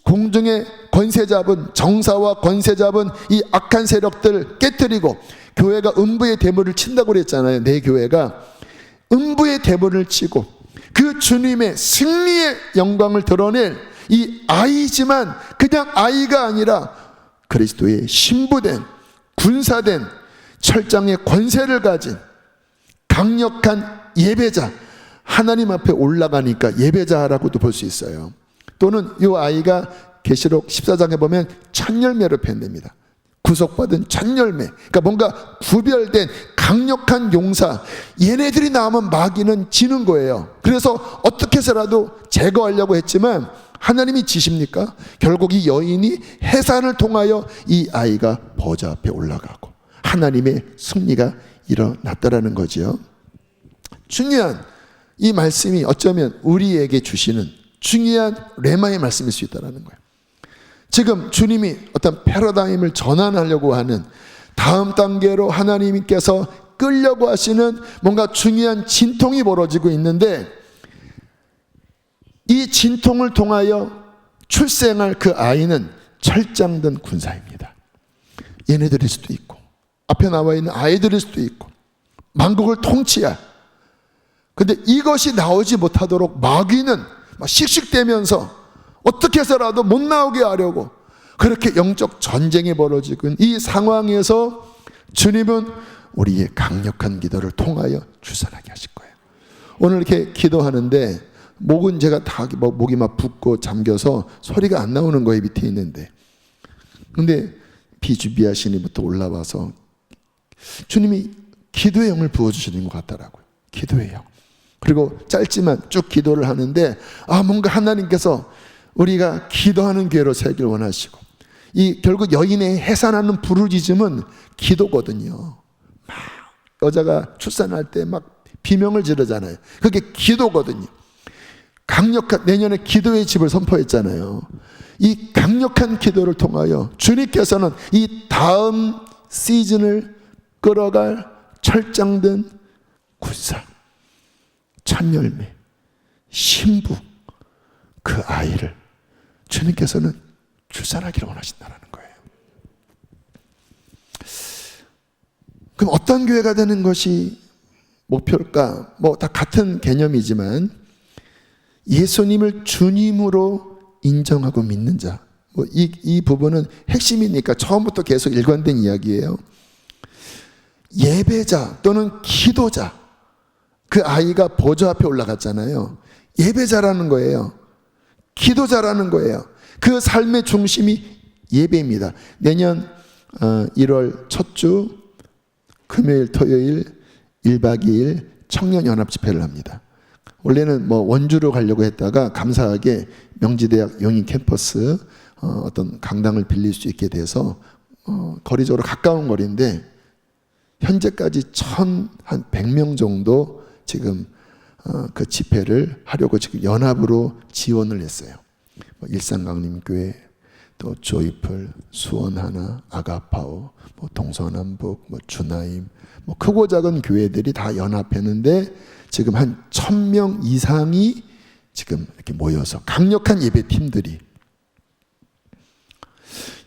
공중의 권세 잡은 정사와 권세 잡은 이 악한 세력들 깨뜨리고 교회가 음부의 대물을 친다고 그랬잖아요. 내 교회가 음부의 대물을 치고 그 주님의 승리의 영광을 드러낼 이 아이지만 그냥 아이가 아니라 그리스도의 신부된 군사된 철장의 권세를 가진 강력한 예배자, 하나님 앞에 올라가니까 예배자라고도 볼 수 있어요. 또는 이 아이가 계시록 14장에 보면 첫 열매로 표현됩니다. 구속받은 첫 열매. 그러니까 뭔가 구별된 강력한 용사. 얘네들이 나오면 마귀는 지는 거예요. 그래서 어떻게 해서라도 제거하려고 했지만 하나님이 지십니까? 결국 이 여인이 해산을 통하여 이 아이가 보좌 앞에 올라가고 하나님의 승리가 일어났다라는 거죠. 중요한 이 말씀이 어쩌면 우리에게 주시는 중요한 레마의 말씀일 수 있다는 거예요. 지금 주님이 어떤 패러다임을 전환하려고 하는 다음 단계로 하나님께서 끌려고 하시는 뭔가 중요한 진통이 벌어지고 있는데 이 진통을 통하여 출생할 그 아이는 철장든 군사입니다. 얘네들일 수도 있고 앞에 나와 있는 아이들일 수도 있고 만국을 통치할. 근데 이것이 나오지 못하도록 마귀는 막 씩씩대면서 어떻게 해서라도 못 나오게 하려고 그렇게 영적 전쟁이 벌어지고 있는 이 상황에서 주님은 우리의 강력한 기도를 통하여 출산하게 하실 거예요. 오늘 이렇게 기도하는데 목은 제가 다 목이 막 붓고 잠겨서 소리가 안 나오는 거예요. 밑에 있는데. 근데 비주비아신이부터 올라와서 주님이 기도의 영을 부어주시는 것 같더라고요. 기도의 영. 그리고 짧지만 쭉 기도를 하는데 뭔가 하나님께서 우리가 기도하는 교회로 살길 원하시고 이 결국 여인의 해산하는 부르짖음은 기도거든요. 막 여자가 출산할 때 막 비명을 지르잖아요. 그게 기도거든요. 강력한 내년에 기도의 집을 선포했잖아요. 이 강력한 기도를 통하여 주님께서는 이 다음 시즌을 끌어갈 철장든 군사, 첫열매, 신부 그 아이를 주님께서는 출산하기를 원하신다는 거예요. 그럼 어떤 교회가 되는 것이 목표일까? 다 같은 개념이지만 예수님을 주님으로 인정하고 믿는 자. 이 부분은 핵심이니까 처음부터 계속 일관된 이야기예요. 예배자 또는 기도자. 그 아이가 보좌 앞에 올라갔잖아요. 예배자라는 거예요. 기도자라는 거예요. 그 삶의 중심이 예배입니다. 내년 1월 첫 주 금요일 토요일 1박 2일 청년연합 집회를 합니다. 원래는 뭐 원주로 가려고 했다가 감사하게 명지대학 용인 캠퍼스 어떤 강당을 빌릴 수 있게 돼서 거리적으로 가까운 거리인데 현재까지 한 100명 정도 지금 그 집회를 하려고 지금 연합으로 지원을 했어요. 뭐 일산강림교회, 또 조이풀, 수원하나, 아가파오, 뭐 동서남북, 뭐 주나임, 뭐 크고 작은 교회들이 다 연합했는데 지금 한 1000명 이상이 지금 이렇게 모여서 강력한 예배팀들이.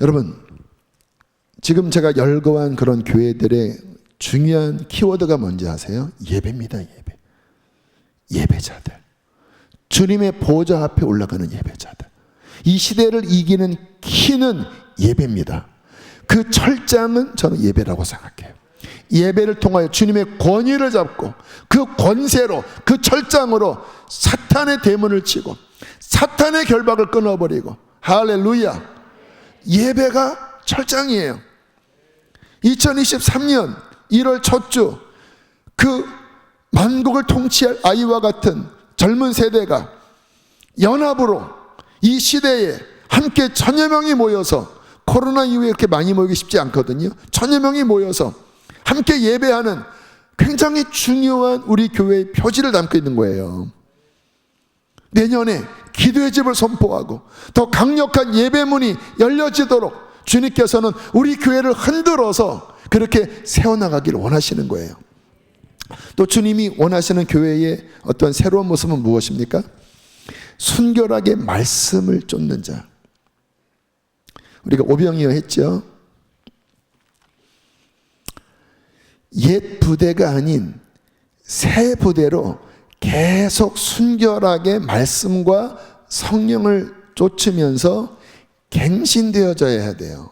여러분, 지금 제가 열거한 그런 교회들의 중요한 키워드가 뭔지 아세요? 예배입니다. 예배. 예배자들. 주님의 보좌 앞에 올라가는 예배자들. 이 시대를 이기는 키는 예배입니다. 그 철장은 저는 예배라고 생각해요. 예배를 통하여 주님의 권위를 잡고 그 권세로, 그 철장으로 사탄의 대문을 치고 사탄의 결박을 끊어버리고, 할렐루야, 예배가 철장이에요. 2023년 1월 첫 주, 그 만국을 통치할 아이와 같은 젊은 세대가 연합으로 이 시대에 함께 1000여 명이 모여서, 코로나 이후에 이렇게 많이 모이기 쉽지 않거든요. 1000여 명이 모여서 함께 예배하는 굉장히 중요한 우리 교회의 표지를 담고 있는 거예요. 내년에 기도의 집을 선포하고 더 강력한 예배문이 열려지도록 주님께서는 우리 교회를 흔들어서 그렇게 세워나가기를 원하시는 거예요. 또 주님이 원하시는 교회의 어떤 새로운 모습은 무엇입니까? 순결하게 말씀을 쫓는 자. 우리가 오병이어 했죠. 옛 부대가 아닌 새 부대로 계속 순결하게 말씀과 성령을 쫓으면서 갱신되어져야 돼요.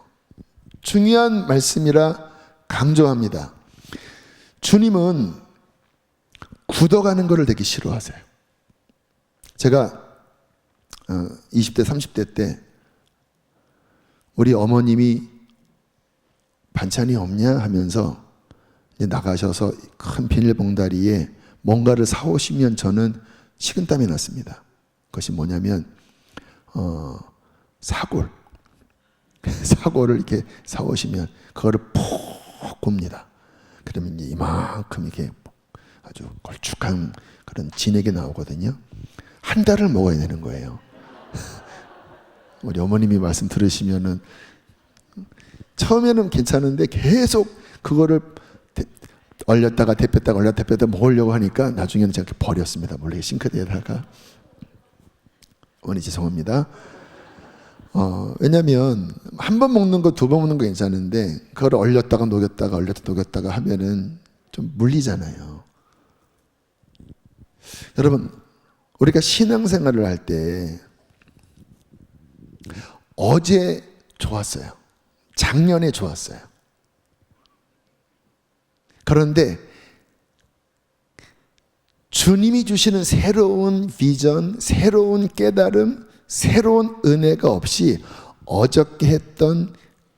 중요한 말씀이라 강조합니다. 주님은 굳어가는 것을 되게 싫어하세요. 제가 20대 30대 때 우리 어머님이 반찬이 없냐 하면서 나가셔서 큰 비닐봉다리에 뭔가를 사오시면 저는 식은땀이 났습니다. 그것이 뭐냐면 사골을 이렇게 사오시면 그거를 푹 굽니다. 그러면 이제 이만큼 이렇게 아주 걸쭉한 그런 진액이 나오거든요. 한 달을 먹어야 되는 거예요. 우리 어머님이 말씀 들으시면은 처음에는 괜찮은데 계속 그거를 얼렸다가 데폈다가 얼렸다가 데폈다가 먹으려고 하니까 나중에는 제가 버렸습니다. 몰래 싱크대에다가. 어머니 죄송합니다. 왜냐면 한 번 먹는 거, 두 번 먹는 거 괜찮은데 그걸 얼렸다가 녹였다가 얼렸다가 녹였다가 하면은 좀 물리잖아요. 여러분, 우리가 신앙생활을 할 때 어제 좋았어요. 작년에 좋았어요. 그런데 주님이 주시는 새로운 비전, 새로운 깨달음, 새로운 은혜가 없이 어저께 했던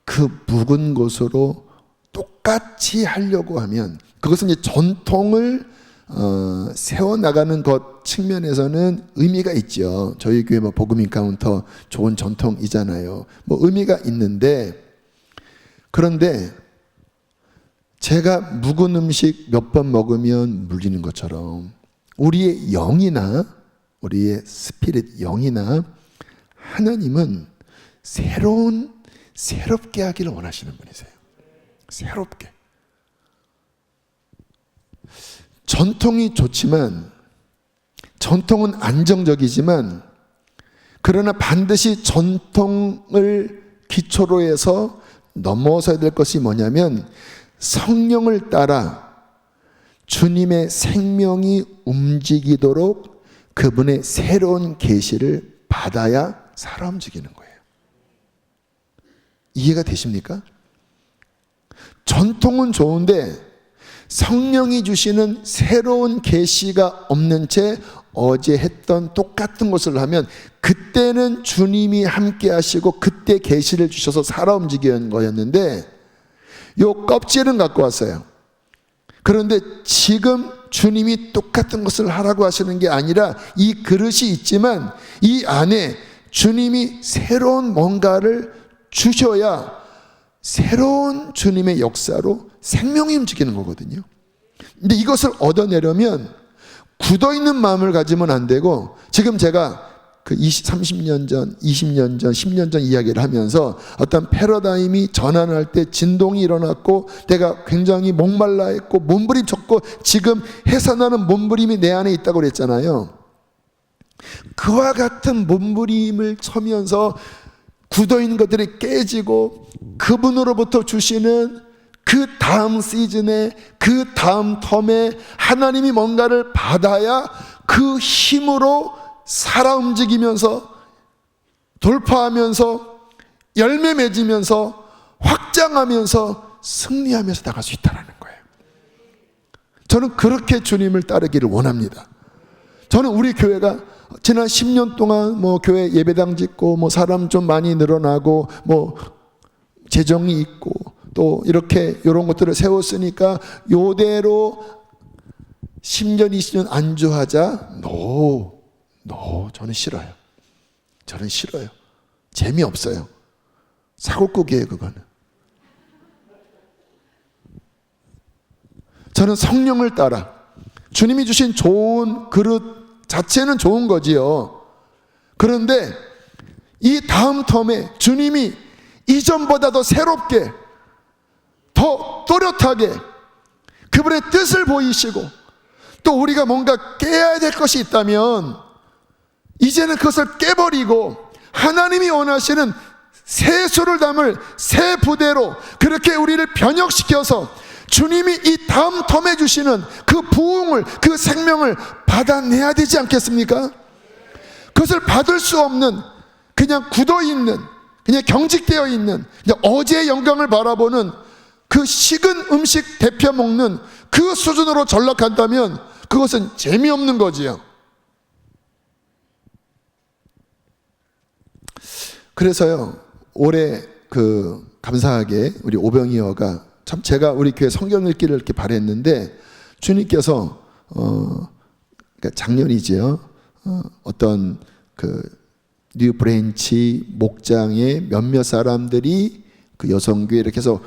그 묵은 곳으로 똑같이 하려고 하면 그것은 이제 전통을 세워나가는 것 측면에서는 의미가 있죠. 저희 교회 뭐 복음 인카운터 좋은 전통이잖아요. 뭐 의미가 있는데, 그런데 제가 묵은 음식 몇 번 먹으면 물리는 것처럼 우리의 영이나 우리의 스피릿, 영이나 하나님은 새롭게 하기를 원하시는 분이세요. 새롭게. 전통이 좋지만, 전통은 안정적이지만, 그러나 반드시 전통을 기초로 해서 넘어서야 될 것이 뭐냐면 성령을 따라 주님의 생명이 움직이도록 그분의 새로운 계시를 받아야 살아 움직이는 거예요. 이해가 되십니까? 전통은 좋은데 성령이 주시는 새로운 계시가 없는 채 어제 했던 똑같은 것을 하면 그때는 주님이 함께 하시고 그때 계시를 주셔서 살아 움직이는 거였는데 요 껍질은 갖고 왔어요. 그런데 지금 주님이 똑같은 것을 하라고 하시는 게 아니라 이 그릇이 있지만 이 안에 주님이 새로운 뭔가를 주셔야 새로운 주님의 역사로 생명이 움직이는 거거든요. 근데 이것을 얻어내려면 굳어있는 마음을 가지면 안 되고, 지금 제가 그 30년 전, 20년 전, 10년 전 이야기를 하면서 어떤 패러다임이 전환할 때 진동이 일어났고 내가 굉장히 목말라 했고 몸부림쳤고 지금 해산하는 몸부림이 내 안에 있다고 그랬잖아요. 그와 같은 몸부림을 쳐면서 굳어있는 것들이 깨지고 그분으로부터 주시는 그 다음 시즌에, 그 다음 텀에 하나님이 뭔가를 받아야 그 힘으로 살아 움직이면서 돌파하면서 열매 맺으면서 확장하면서 승리하면서 나갈 수 있다는 거예요. 저는 그렇게 주님을 따르기를 원합니다. 저는 우리 교회가 지난 10년 동안 뭐 교회 예배당 짓고 뭐 사람 좀 많이 늘어나고 뭐 재정이 있고 또 이렇게 이런 것들을 세웠으니까 요대로 10년 20년 안주하자? 저는 싫어요. 저는 싫어요. 재미없어요. 사골국이에요, 그거는. 저는 성령을 따라 주님이 주신 좋은 그릇 자체는 좋은 거지요. 그런데 이 다음 텀에 주님이 이전보다 더 새롭게, 더 또렷하게 그분의 뜻을 보이시고 또 우리가 뭔가 깨야 될 것이 있다면 이제는 그것을 깨버리고 하나님이 원하시는 새 수를 담을 새 부대로 그렇게 우리를 변혁시켜서 주님이 이 다음 텀에 주시는 그 부흥을, 그 생명을 받아내야 되지 않겠습니까? 그것을 받을 수 없는, 그냥 굳어있는, 그냥 경직되어 있는, 그냥 어제의 영광을 바라보는 그 식은 음식 데펴 먹는 그 수준으로 전락한다면 그것은 재미없는 거지요. 그래서요, 올해 감사하게 우리 오병이어가 참 제가 우리 교회 성경 읽기를 이렇게 바랬는데 주님께서 그러니까 작년이지요. 어떤 뉴 브랜치 목장의 몇몇 사람들이 그 여성교회 이렇게 해서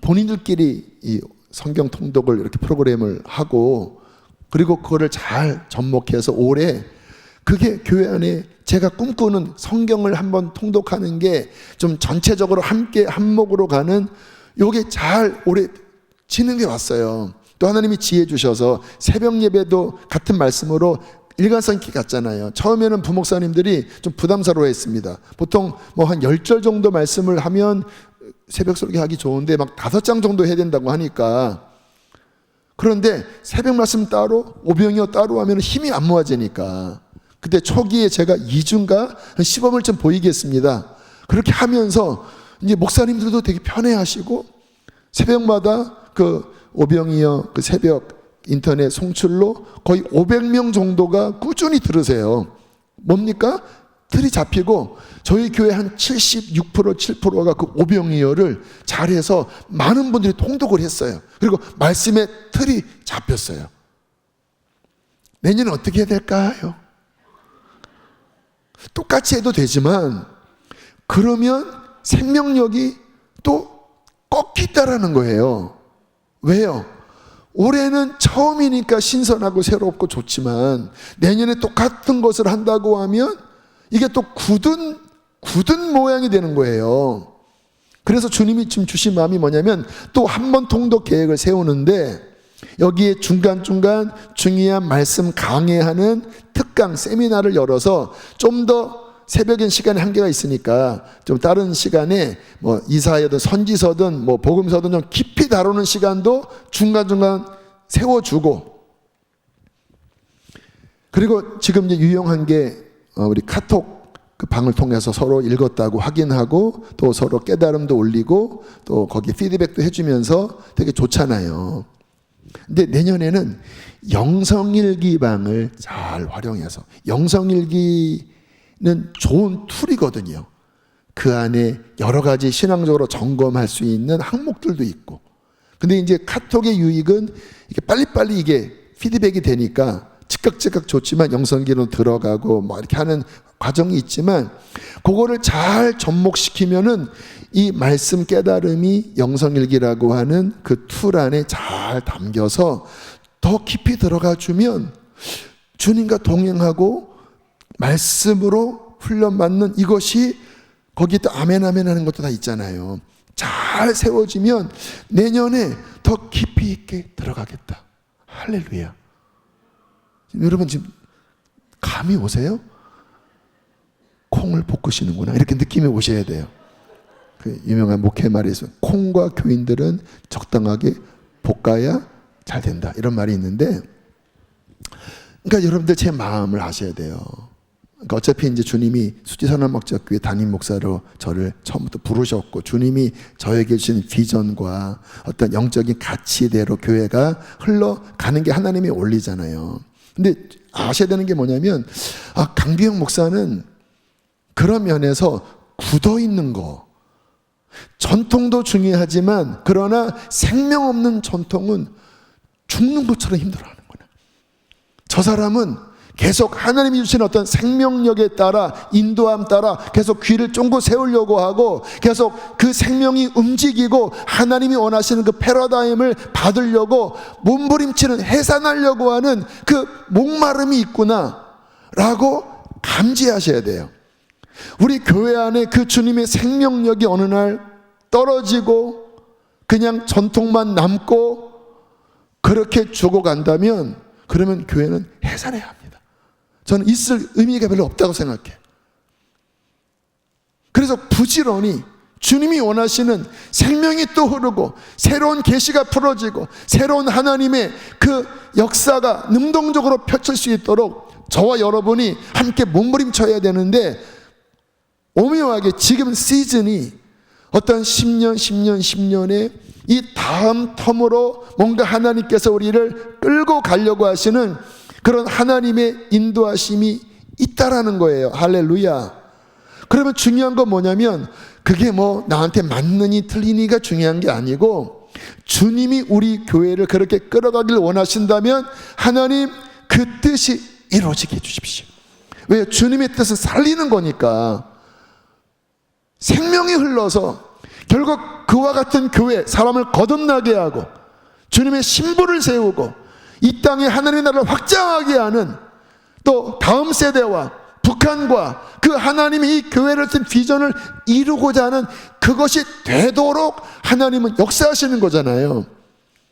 본인들끼리 이 성경 통독을 이렇게 프로그램을 하고 그리고 그거를 잘 접목해서 올해 그게 교회 안에 제가 꿈꾸는 성경을 한번 통독하는 게 좀 전체적으로 함께 한목으로 가는 요게 잘 올해 진행돼 왔어요. 또 하나님이 지혜 주셔서 새벽 예배도 같은 말씀으로 일관성 있게 갔잖아요. 처음에는 부목사님들이 좀 부담스러워 했습니다. 보통 뭐 한 10절 정도 말씀을 하면 새벽 설교 하기 좋은데 막 5장 정도 해야 된다고 하니까. 그런데 새벽 말씀 따로 오병이어 따로 하면 힘이 안 모아지니까 그때 초기에 제가 2주인가 한 시범을 좀 보이겠습니다. 그렇게 하면서 이제 목사님들도 되게 편해하시고 새벽마다 그 오병이어 그 새벽 인터넷 송출로 거의 500명 정도가 꾸준히 들으세요. 뭡니까? 틀이 잡히고 저희 교회 한 76%, 7%가 그 오병이어를 잘해서 많은 분들이 통독을 했어요. 그리고 말씀의 틀이 잡혔어요. 내년에 어떻게 해야 될까요? 똑같이 해도 되지만 그러면 생명력이 또 꺾이다라는 거예요. 왜요? 올해는 처음이니까 신선하고 새롭고 좋지만 내년에 똑같은 것을 한다고 하면 이게 또 굳은 모양이 되는 거예요. 그래서 주님이 지금 주신 마음이 뭐냐면 또 한 번 통독 계획을 세우는데 여기에 중간중간 중요한 말씀 강해하는 특강 세미나를 열어서 좀 더 새벽엔 시간에 한계가 있으니까 좀 다른 시간에 뭐 이사야든 선지서든 뭐 복음서든 좀 깊이 다루는 시간도 중간중간 세워주고 그리고 지금 이제 유용한 게 우리 카톡 그 방을 통해서 서로 읽었다고 확인하고 또 서로 깨달음도 올리고 또 거기 피드백도 해주면서 되게 좋잖아요. 근데 내년에는 영성일기방을 잘 활용해서 영성일기는 좋은 툴이거든요. 그 안에 여러 가지 신앙적으로 점검할 수 있는 항목들도 있고 근데 이제 카톡의 유익은 이게 빨리빨리 이게 피드백이 되니까 즉각 좋지만 영성기로 들어가고 뭐 이렇게 하는 과정이 있지만 그거를 잘 접목시키면은 이 말씀 깨달음이 영성일기라고 하는 그 툴 안에 잘 담겨서 더 깊이 들어가 주면 주님과 동행하고 말씀으로 훈련받는 이것이 거기에 또 아멘 하는 것도 다 있잖아요. 잘 세워지면 내년에 더 깊이 있게 들어가겠다. 할렐루야. 여러분 지금 감이 오세요? 콩을 볶으시는구나 이렇게 느낌이 오셔야 돼요. 그 유명한 목회 말에서 콩과 교인들은 적당하게 볶아야 잘 된다 이런 말이 있는데, 그러니까 여러분들 제 마음을 아셔야 돼요. 그러니까 어차피 이제 주님이 수지선언목자교회 담임 목사로 저를 처음부터 부르셨고 주님이 저에게 주신 비전과 어떤 영적인 가치대로 교회가 흘러가는 게 하나님이 올리잖아요. 근데 아셔야 되는 게 뭐냐면 강비영 목사는 그런 면에서 굳어 있는 거, 전통도 중요하지만 그러나 생명 없는 전통은 죽는 것처럼 힘들어하는 거야. 저 사람은 계속 하나님이 주신 어떤 생명력에 따라 인도함 따라 계속 귀를 쫑긋 세우려고 하고 계속 그 생명이 움직이고 하나님이 원하시는 그 패러다임을 받으려고 몸부림치는 해산하려고 하는 그 목마름이 있구나 라고 감지하셔야 돼요. 우리 교회 안에 그 주님의 생명력이 어느 날 떨어지고 그냥 전통만 남고 그렇게 죽어간다면 그러면 교회는 해산해야 합니다. 저는 있을 의미가 별로 없다고 생각해요. 그래서 부지런히 주님이 원하시는 생명이 또 흐르고 새로운 계시가 풀어지고 새로운 하나님의 그 역사가 능동적으로 펼칠 수 있도록 저와 여러분이 함께 몸부림쳐야 되는데, 오묘하게 지금 시즌이 어떤 10년에 이 다음 텀으로 뭔가 하나님께서 우리를 끌고 가려고 하시는 그런 하나님의 인도하심이 있다라는 거예요. 할렐루야. 그러면 중요한 건 뭐냐면 그게 뭐 나한테 맞느니 틀리니가 중요한 게 아니고 주님이 우리 교회를 그렇게 끌어가길 원하신다면 하나님 그 뜻이 이루어지게 해주십시오. 왜? 주님의 뜻을 살리는 거니까. 생명이 흘러서 결국 그와 같은 교회, 사람을 거듭나게 하고 주님의 신부를 세우고 이 땅에 하나님의 나라를 확장하게 하는, 또 다음 세대와 북한과 그 하나님이 이 교회를 쓴 비전을 이루고자 하는 그것이 되도록 하나님은 역사하시는 거잖아요.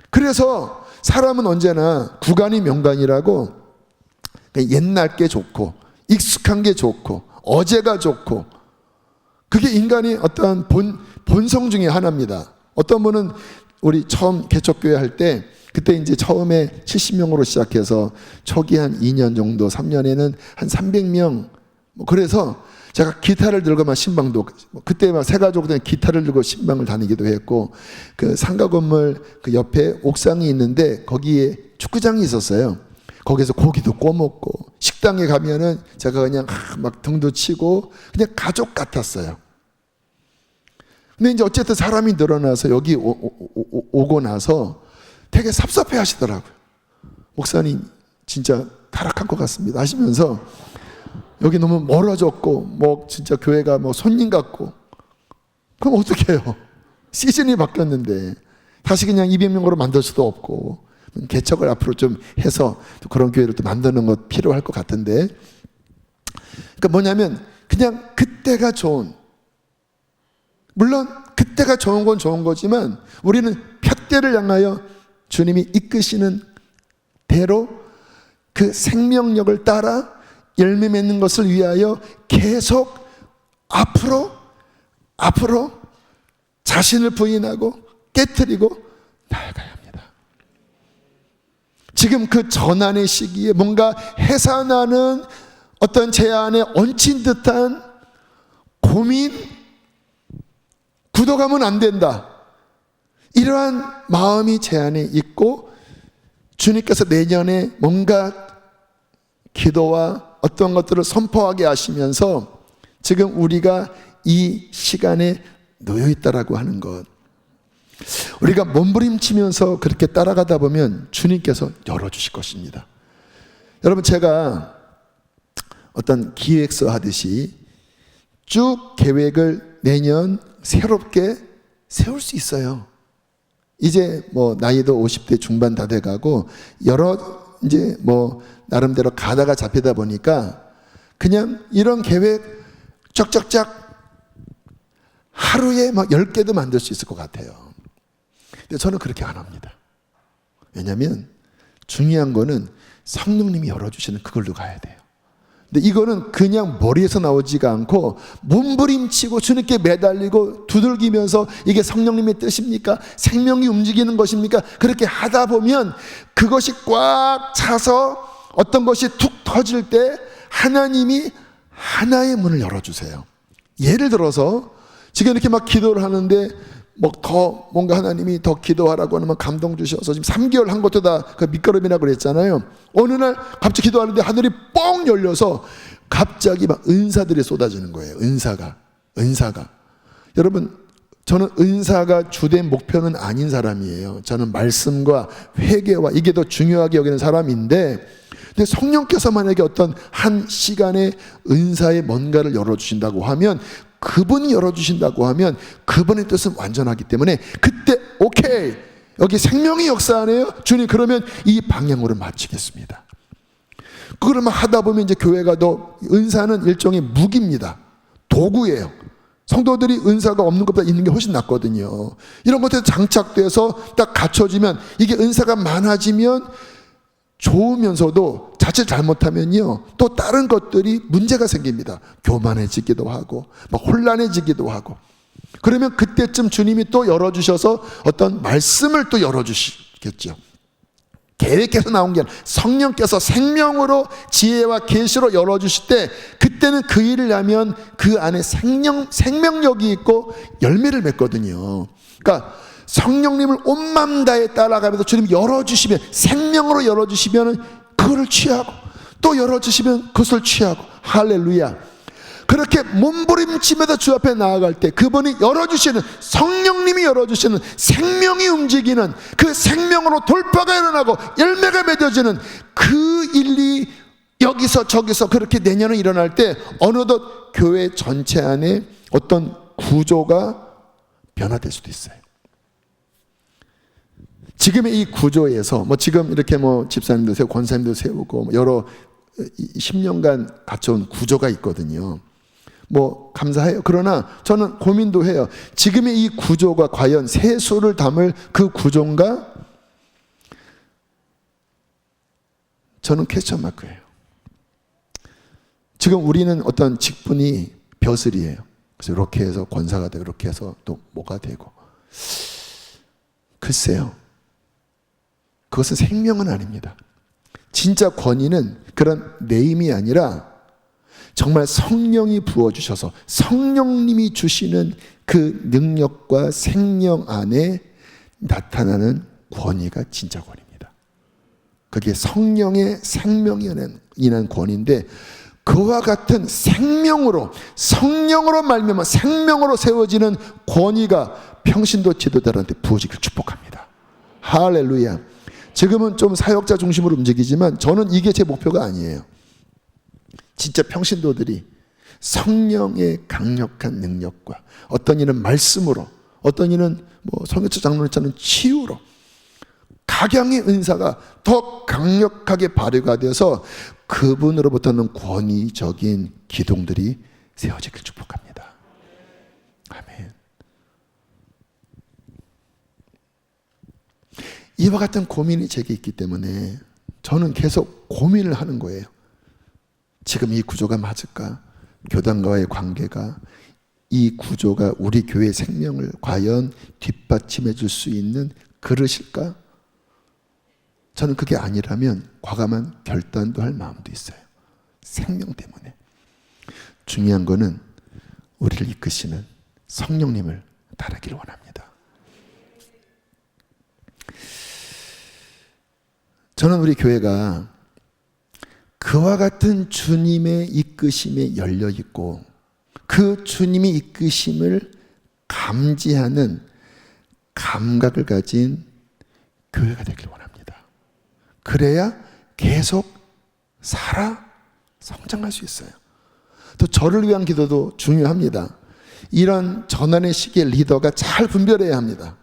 그래서 사람은 언제나 구간이 명간이라고 옛날 게 좋고 익숙한 게 좋고 어제가 좋고 그게 인간의 어떠한 본성 중에 하나입니다. 어떤 분은 우리 처음 개척교회 할 때 그때 이제 처음에 70명으로 시작해서 초기 한 2년 정도 3년에는 한 300명 그래서 제가 기타를 들고 막 신방도 그때 막 새 가족들 기타를 들고 신방을 다니기도 했고 그 상가 건물 그 옆에 옥상이 있는데 거기에 축구장이 있었어요. 거기서 고기도 구워 먹고 식당에 가면은 제가 그냥 막 등도 치고 그냥 가족 같았어요. 근데 이제 어쨌든 사람이 늘어나서 여기 오고 나서 되게 섭섭해 하시더라고요. 목사님 진짜 타락한 것 같습니다 하시면서 여기 너무 멀어졌고 뭐 진짜 교회가 뭐 손님 같고. 그럼 어떻게 해요? 시즌이 바뀌었는데 다시 그냥 200명으로 만들 수도 없고 개척을 앞으로 좀 해서 또 그런 교회를 또 만드는 것 필요할 것 같은데, 그러니까 뭐냐면 그냥 그때가 좋은, 물론 그때가 좋은 건 좋은 거지만 우리는 푯대를 향하여 주님이 이끄시는 대로 그 생명력을 따라 열매 맺는 것을 위하여 계속 앞으로 자신을 부인하고 깨트리고 나아가야 합니다. 지금 그 전환의 시기에 뭔가 해산하는 어떤 제 안에 얹힌 듯한 고민, 굳어가면 안 된다, 이러한 마음이 제 안에 있고 주님께서 내년에 뭔가 기도와 어떤 것들을 선포하게 하시면서 지금 우리가 이 시간에 놓여 있다라고 하는 것. 우리가 몸부림치면서 그렇게 따라가다 보면 주님께서 열어주실 것입니다. 여러분, 제가 어떤 기획서 하듯이 쭉 계획을 내년 새롭게 세울 수 있어요. 이제 뭐 나이도 50대 중반 다 돼가고 여러 이제 뭐 나름대로 가다가 잡히다 보니까 그냥 이런 계획 쫙쫙쫙 하루에 막 10개도 만들 수 있을 것 같아요. 근데 저는 그렇게 안 합니다. 왜냐하면 중요한 거는 성령님이 열어주시는 그걸로 가야 돼요. 근데 이거는 그냥 머리에서 나오지가 않고 몸부림치고 주님께 매달리고 두들기면서 이게 성령님의 뜻입니까? 생명이 움직이는 것입니까? 그렇게 하다 보면 그것이 꽉 차서 어떤 것이 툭 터질 때 하나님이 하나의 문을 열어주세요. 예를 들어서 지금 이렇게 막 기도를 하는데 뭐 더 뭔가 하나님이 더 기도하라고 하면 감동 주셔서 지금 3개월 한 것도 다 그 밑거름이라 그랬잖아요. 어느 날 갑자기 기도하는데 하늘이 뻥 열려서 갑자기 막 은사들이 쏟아지는 거예요. 은사가 여러분, 저는 은사가 주된 목표는 아닌 사람이에요. 저는 말씀과 회개와 이게 더 중요하게 여기는 사람인데, 근데 성령께서 만약에 어떤 한 시간에 은사의 뭔가를 열어주신다고 하면, 그분이 열어주신다고 하면 그분의 뜻은 완전하기 때문에 그때 오케이, 여기 생명의 역사하네요. 주님, 그러면 이 방향으로 맞추겠습니다. 그러면 하다 보면 이제 교회가 더, 은사는 일종의 무기입니다. 도구예요. 성도들이 은사가 없는 것보다 있는 게 훨씬 낫거든요. 이런 것들이 장착돼서 딱 갖춰지면, 이게 은사가 많아지면 좋으면서도 자칫 잘못하면요 또 다른 것들이 문제가 생깁니다. 교만해지기도 하고 막 혼란해지기도 하고. 그러면 그때쯤 주님이 또 열어주셔서 어떤 말씀을 또 열어주시겠죠. 계획해서 나온 게 아니라 성령께서 생명으로 지혜와 계시로 열어주실 때, 그때는 그 일을 하면 그 안에 생명력이 있고 열매를 맺거든요. 그러니까 성령님을 온 마음 다해 따라가면서 주님 열어주시면, 생명으로 열어주시면 그거를 취하고, 또 열어주시면 그것을 취하고. 할렐루야. 그렇게 몸부림치면서 주 앞에 나아갈 때 그분이 열어주시는, 성령님이 열어주시는 생명이 움직이는 그 생명으로 돌파가 일어나고 열매가 맺어지는 그 일이 여기서 저기서 그렇게 내년에 일어날 때 어느덧 교회 전체 안에 어떤 구조가 변화될 수도 있어요. 지금의 이 구조에서 뭐 지금 이렇게 뭐 집사님도 세우고 권사님도 세우고 여러 10년간 갖춰온 구조가 있거든요. 뭐 감사해요. 그러나 저는 고민도 해요. 지금의 이 구조가 과연 세수를 담을 그 구조인가? 저는 퀘스천 마크예요. 지금 우리는 어떤 직분이 벼슬이에요. 그래서 이렇게 해서 권사가 되고 이렇게 해서 또 뭐가 되고. 글쎄요. 그것은 생명은 아닙니다. 진짜 권위는 그런 네임이 아니라 정말 성령이 부어주셔서 성령님이 주시는 그 능력과 생명 안에 나타나는 권위가 진짜 권위입니다. 그게 성령의 생명이 인한 권위인데, 그와 같은 생명으로, 성령으로 말미암아 생명으로 세워지는 권위가 평신도 지도자들한테 부어지기를 축복합니다. 할렐루야. 지금은 좀 사역자 중심으로 움직이지만 저는 이게 제 목표가 아니에요. 진짜 평신도들이 성령의 강력한 능력과, 어떤 이는 말씀으로, 어떤 이는 뭐 성교처 장로님처럼 치유로, 각양의 은사가 더 강력하게 발휘가 되어서 그분으로부터는 권위적인 기둥들이 세워지길 축복합니다. 아멘. 이와 같은 고민이 제게 있기 때문에 저는 계속 고민을 하는 거예요. 지금 이 구조가 맞을까? 교단과의 관계가, 이 구조가 우리 교회의 생명을 과연 뒷받침해 줄 수 있는 그릇일까? 저는 그게 아니라면 과감한 결단도 할 마음도 있어요. 생명 때문에. 중요한 거는 우리를 이끄시는 성령님을 따르기를 원합니다. 저는 우리 교회가 그와 같은 주님의 이끄심에 열려 있고, 그 주님의 이끄심을 감지하는 감각을 가진 교회가 되길 원합니다. 그래야 계속 살아 성장할 수 있어요. 또 저를 위한 기도도 중요합니다. 이런 전환의 시기에 리더가 잘 분별해야 합니다.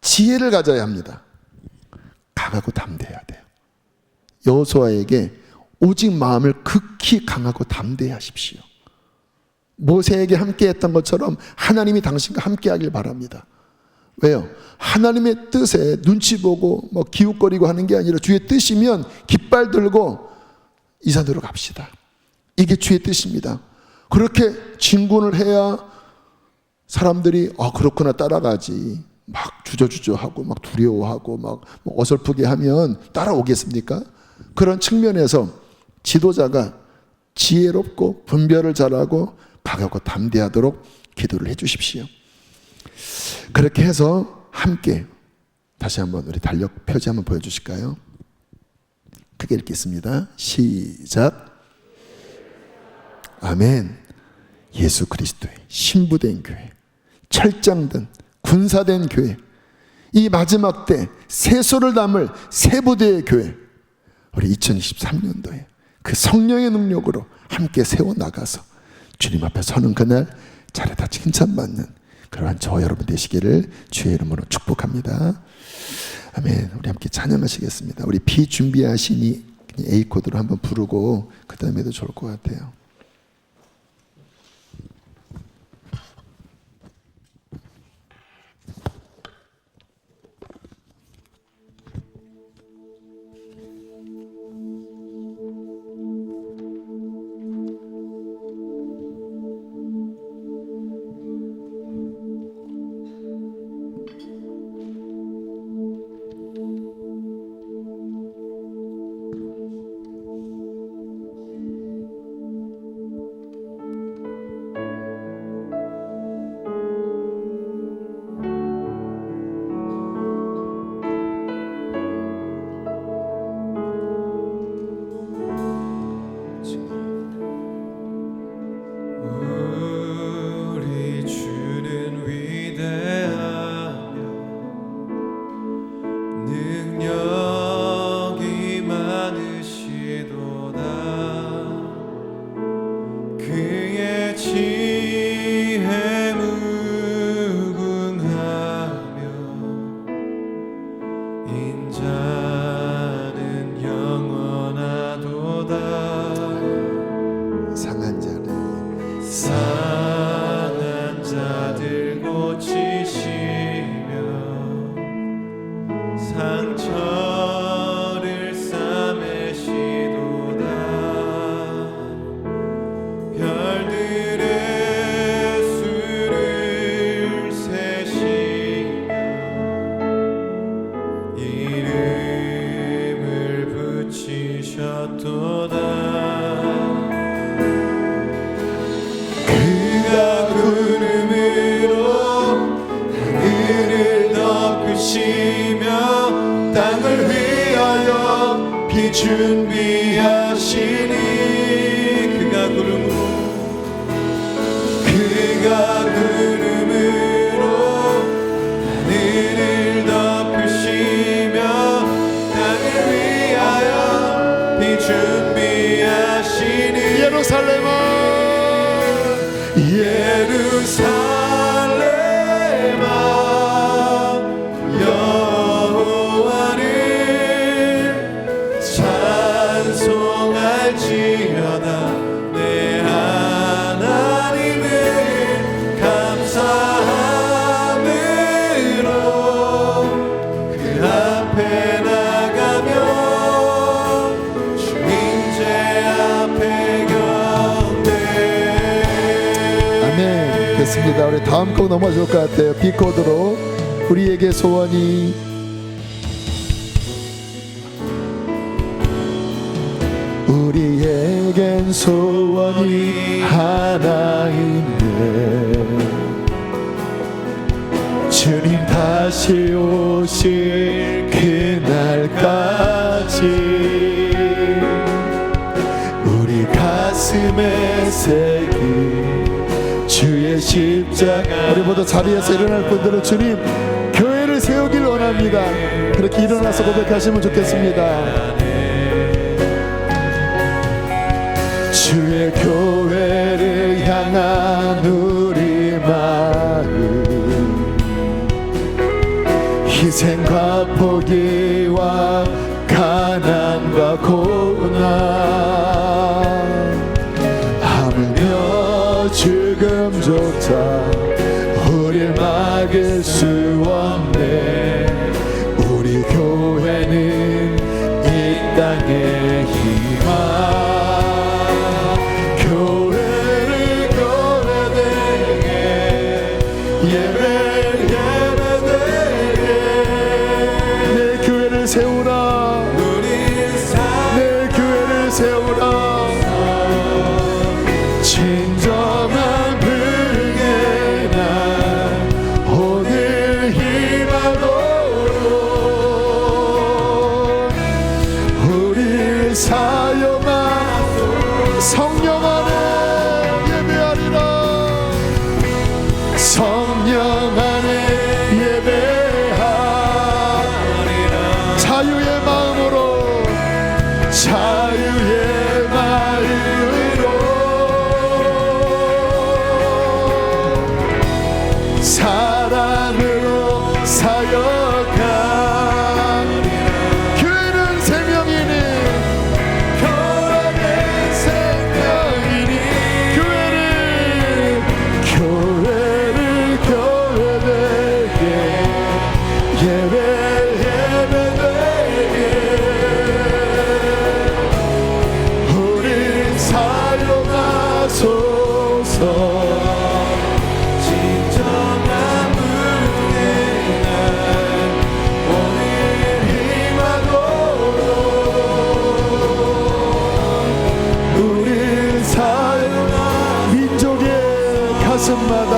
지혜를 가져야 합니다. 강하고 담대해야 돼요. 여호수아에게 오직 마음을 극히 강하고 담대히 하십시오. 모세에게 함께 했던 것처럼 하나님이 당신과 함께 하길 바랍니다. 왜요? 하나님의 뜻에 눈치 보고 기웃거리고 하는 게 아니라 주의 뜻이면 깃발 들고 이 산으로 갑시다. 이게 주의 뜻입니다. 그렇게 진군을 해야 사람들이 그렇구나 따라가지. 막 주저주저하고 막 두려워하고 막 어설프게 하면 따라오겠습니까? 그런 측면에서 지도자가 지혜롭고 분별을 잘하고 강하고 담대하도록 기도를 해 주십시오. 그렇게 해서 함께 다시 한번 우리 달력 표지 한번 보여주실까요? 크게 읽겠습니다. 시작. 아멘. 예수 그리스도의 신부된 교회, 철장든 군사된 교회, 이 마지막 때 세소를 담을 세부대의 교회, 우리 2023년도에 그 성령의 능력으로 함께 세워나가서 주님 앞에 서는 그날 잘했다 칭찬받는 그러한 저와 여러분 되시기를 주의 이름으로 축복합니다. 아멘. 우리 함께 찬양하시겠습니다. 우리 비준비하시니 A 코드로 한번 부르고 그 다음에도 좋을 것 같아요. 준비하시니 그가 구름으로 하늘을 덮으시며 땅을 위하여 비 준비하시니 예루살렘아 내 하나님을 감사함으로 그 앞에 나가며 주 임재 앞에 경배. 아멘. 됐습니다. 우리 다음 곡 넘어질 것 같아요. B코드로 우리에게 소원이 우리에겐 소원이 하나인데 주님 다시 오실 그날까지 우리 가슴에 새긴 주의 주의 십자가 우리 모두 자리에서 일어날 분들은 주님 교회를 세우길 원합니다. 그렇게 일어나서 고백하시면 좋겠습니다. 주의 교회를 향한 우리 마음, 희생과 포기와 가난과 고난, 하물며 죽음조차 우릴 막을 수 없네. 우리 교회는 이 땅의 희망, 교회를 교회되게 예배되게 내 교회를 세우라, 내 교회를 세우라. 진정한 불게 날 오늘 희망으로 우릴 사용하 성령 안에 예배하리라. 성령 안에 예배하리라. 자유의 마음으로, 자유의 마음으로 사랑으로 사역하리라. 교회는 생명이니, 교회는 생명이니, 교회를 교회되게 예배되게 우리 사용하소서. 진정한 분의 날 오늘 희망으로 우리 사용하 민족의 가슴마다,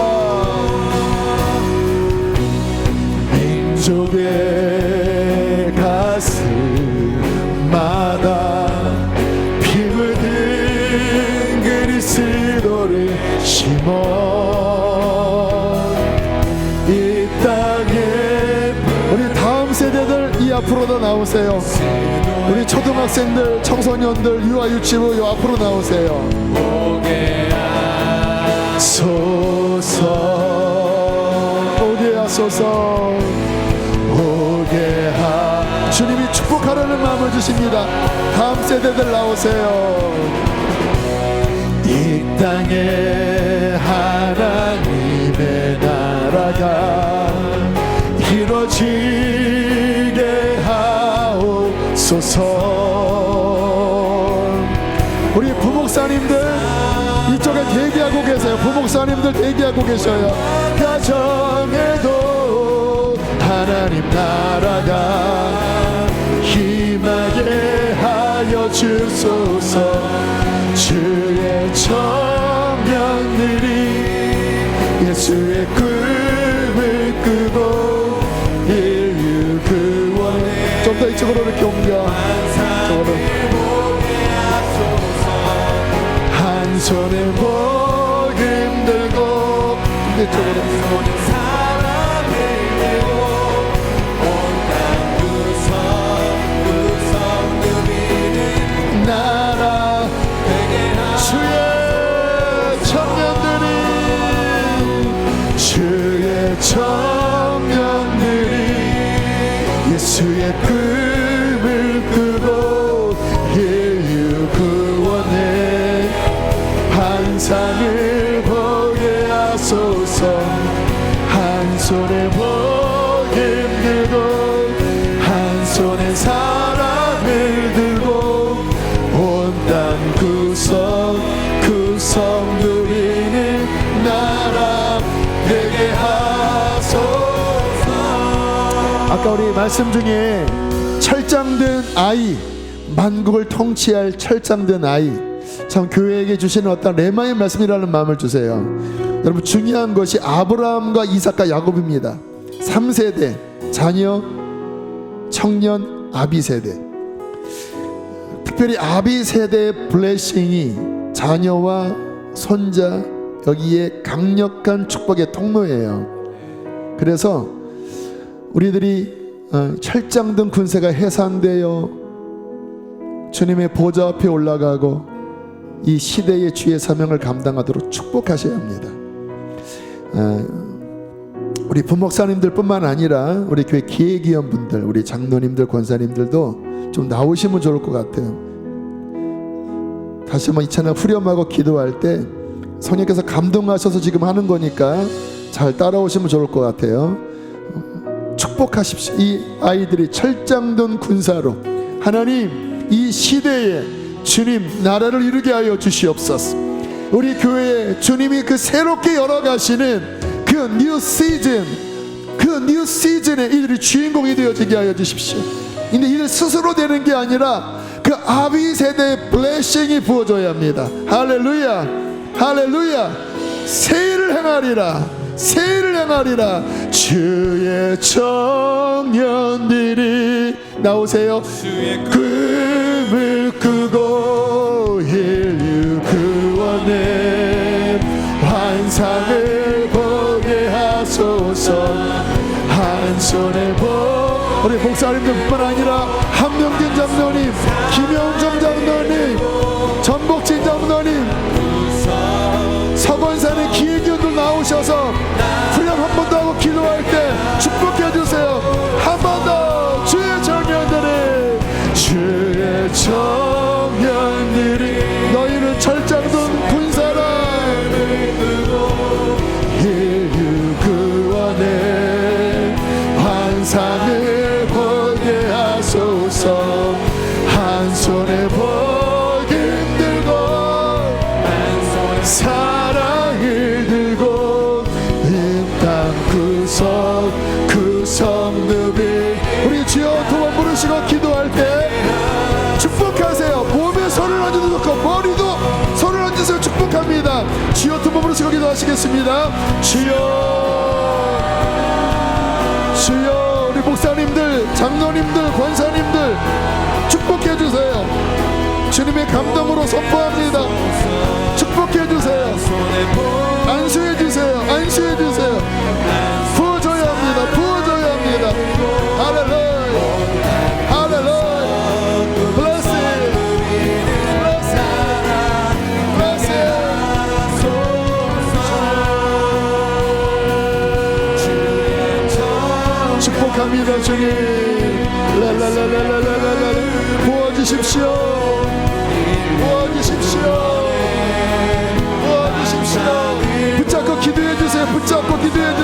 민족의 가슴마다 피 묻은 그리스도를 심어 이 땅에. 우리 다음 세대들 이 앞으로 더 나오세요. 우리 초등학생들, 청소년들, 유아 유치부 이 앞으로 나오세요. 소서 오게 하소서, 오게 하. 주님이 축복하라는 마음을 주십니다. 다음 세대들 나오세요. 이 땅에 하나님의 나라가 이루어지게 하옵소서. 우리 부목사님들 이쪽에 대기하고 계세요. 부목사님들 대기하고 계셔요. 가정에도 하나님 나라가 임하게 하여 주소서. 주의 청년들이 예수의 꿈을 꾸고 인류 구원에. 좀 더 이쪽으로 이렇게 옮겨. 한 손에 복음 들고 이쪽으로. 사랑을 들고 온 땅 구석 누비는 나라 되게 주의 청년들이, 주의 청년들이 예수의 꿈을 꾸고 인류 구원의 환상을 보게 하소서. 한 손에 복음 들고 한 손에 사랑을 들고 온 땅 구석 누리는 나라 되게 하소서. 아까 우리 말씀 중에 철장된 아이, 만국을 통치할 철장된 아이, 참 교회에게 주시는 어떤 레마의 말씀이라는 마음을 주세요. 여러분, 중요한 것이 아브라함과 이삭과 야곱입니다. 3세대 자녀, 청년, 아비 세대. 특별히 아비 세대의 블레싱이 자녀와 손자, 여기에 강력한 축복의 통로예요. 그래서 우리들이 철장든 군세가 해산되어 주님의 보좌 앞에 올라가고 이 시대의 주의 사명을 감당하도록 축복하셔야 합니다. 우리 부목사님들 뿐만 아니라 우리 교회 기획위원분들, 우리 장로님들, 권사님들도 좀 나오시면 좋을 것 같아요. 다시 한번 이 찬양 후렴하고 기도할 때 성령께서 감동하셔서 지금 하는 거니까 잘 따라오시면 좋을 것 같아요. 축복하십시오. 이 아이들이 철장든 군사로 하나님 이 시대에 주님 나라를 이루게 하여 주시옵소서. 우리 교회에 주님이 그 새롭게 열어가시는 그 뉴 시즌, 그 뉴 시즌에 이들이 주인공이 되어지게 하여 주십시오. 근데 이들 스스로 되는 게 아니라 그 아비 세대의 블레싱이 부어져야 합니다. 할렐루야, 할렐루야. 새일을 행하리라, 새일을 행하리라. 주의 청년들이 나오세요. 꿈을 꾸고 인류 구원의 환상을 보게 하소서. 한 손에 우리 목사님들뿐만 아니라 한명진 장로님, 김영정 장로님, 전복진 장로님, 서건산의 기획위원들 나오셔서 후렴 한 번 더 하고 기도할 때 축복해 주세요. 한 번 더. 주의 청년들이, 주의 청년들이 너희는 철장든 군사라. 인류 구원의 환상을 보게 하소서. 한 손에 복음 들고 사랑을 들고 이 땅 구석 늪이 우리 주여 두 번 부르시고 기도할 때 축복하세요. 몸에 손을 얹어도 좋고 머리도 손을 얹으세요. 축복합니다. 주여 두 번 부르시고 기도하시겠습니다. 주여, 주여. 우리 목사님들, 장로님들, 권사님들 축복해 주세요. 주님의 감동으로 선포합니다. 축복해 주세요. 안수해 주세요. 안수해 주세요. 부어줘야 합니다. 부어줘야 합니다. 할렐루야, 할렐루야. Blessing, blessing, blessing. 축복합니다. 주님 랄랄랄랄랄랄랄 부어주십시오. 부어주십시오. 부어주십시오. 붙잡고 기도해 주세요. 붙잡고 기도해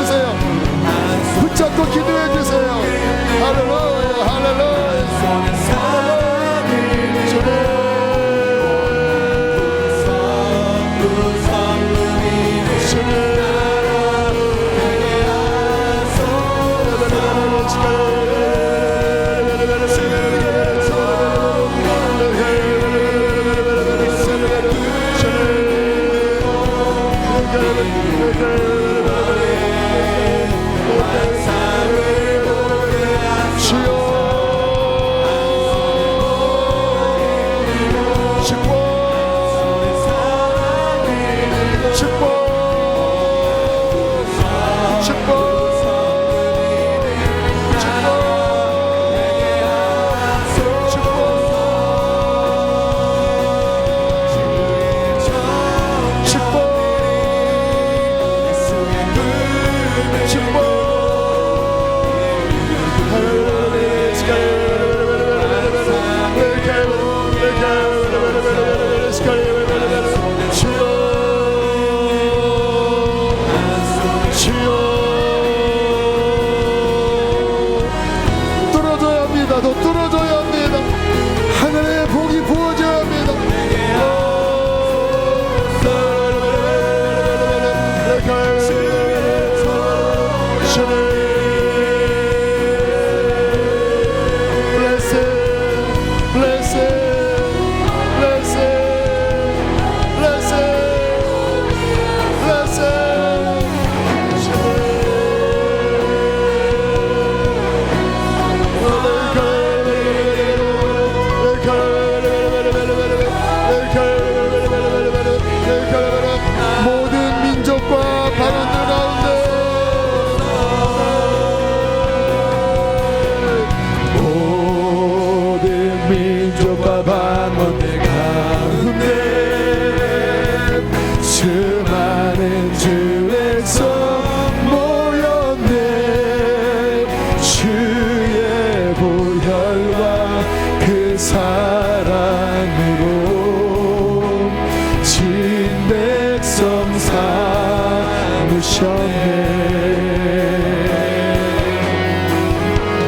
주셨네.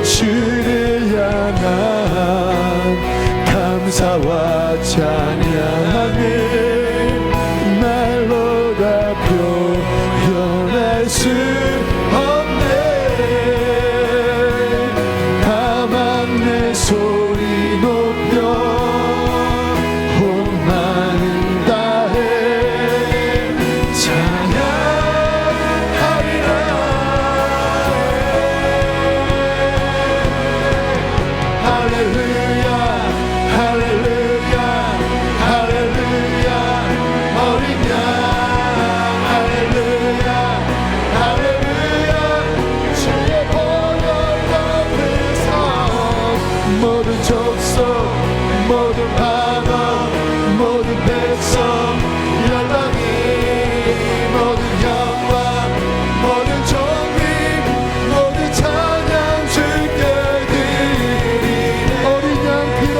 주를 향한 감사와 찬양을 말로 다 표현할 수 없네. 다만 내 소리 높여 온 마음 다해 찬양하리라. 할렐루야 할렐루야 할렐루야 어린 양 할렐루야 할렐루야 주의 보혈 덮은 성 모든 족속 모든 방언 모든 백성 열방이 모든 영광 모든 존귀 모든 찬양 주께 드리리. 어린 양 피로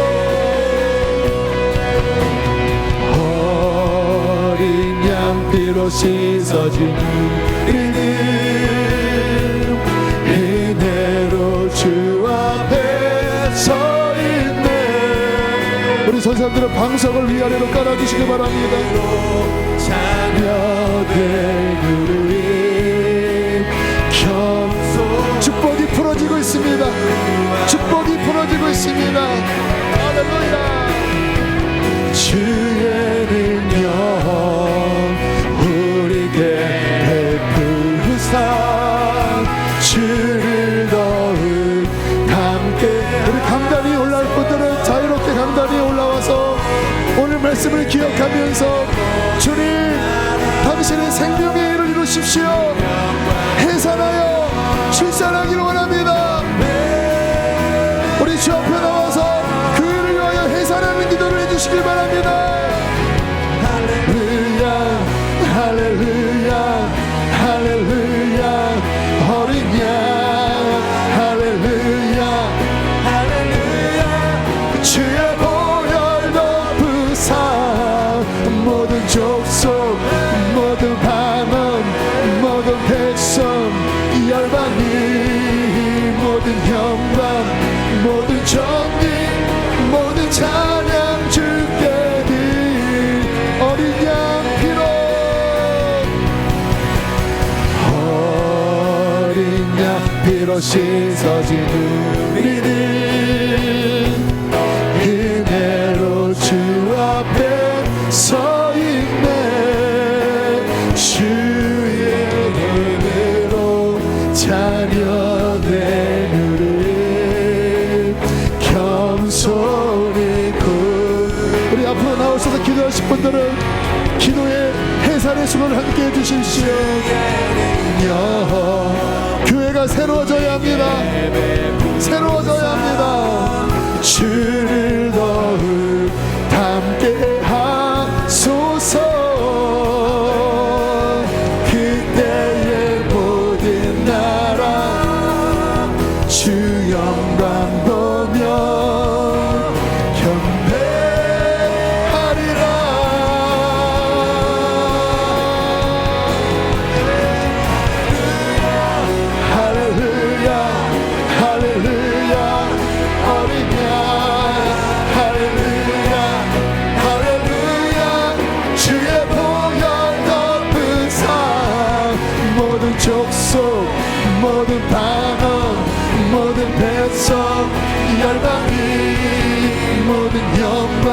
어린 양 피로 씻어진 우리는 은혜로 주 앞에 서 있네. 우리 선생님들은 방석을 위아래로 깔아주시기 바랍니다. 자녀들 그루인 겸손 축복이 풀어지고 있습니다. 축복이 풀어지고 있습니다. 할렐루야. 주의 능력 우리에게 베푸사 주를 더욱 함께. 우리 강단이 올라올 분들은 자유롭게 강단이 올라와서 오늘 말씀을 기억하면서 주님 당신의 생명의 일을 이루십시오. 해산하여 출산하기를 원합니다. 우리 주 앞에 나와서 그 일을 위하여 해산하는 기도를 해주시길 바랍니다. 할렐루야 할렐루야 할렐루야 어린 양 할렐루야 할렐루야 주의 보혈 덮으사 모든 족속 모든 방언 모든 백성 열방이 모든 영광 모든 존귀 모든 찬양 주께 드릴 어린 양 피로 어린 양 피로 씻어진 우리는 은혜로 주 앞에 서 있네. 주의 은혜로 자녀된 우리 겸손히 우리 앞으로 나오셔서 기도하실 분들은 기도의 해산의 손을 함께 해주십시오. 교회가 새로워져야 합니다. 새로워져야 합니다. 주를 더욱 함께 하소서. 그때의 모든 나라 주 영광 보며 경배하리라. 할렐루야 할렐루야 어린 양 할렐루야 할렐루야 주의 보혈 덮은 상 모든 족속 모든 방언 모든 백성 열방이 모든 영광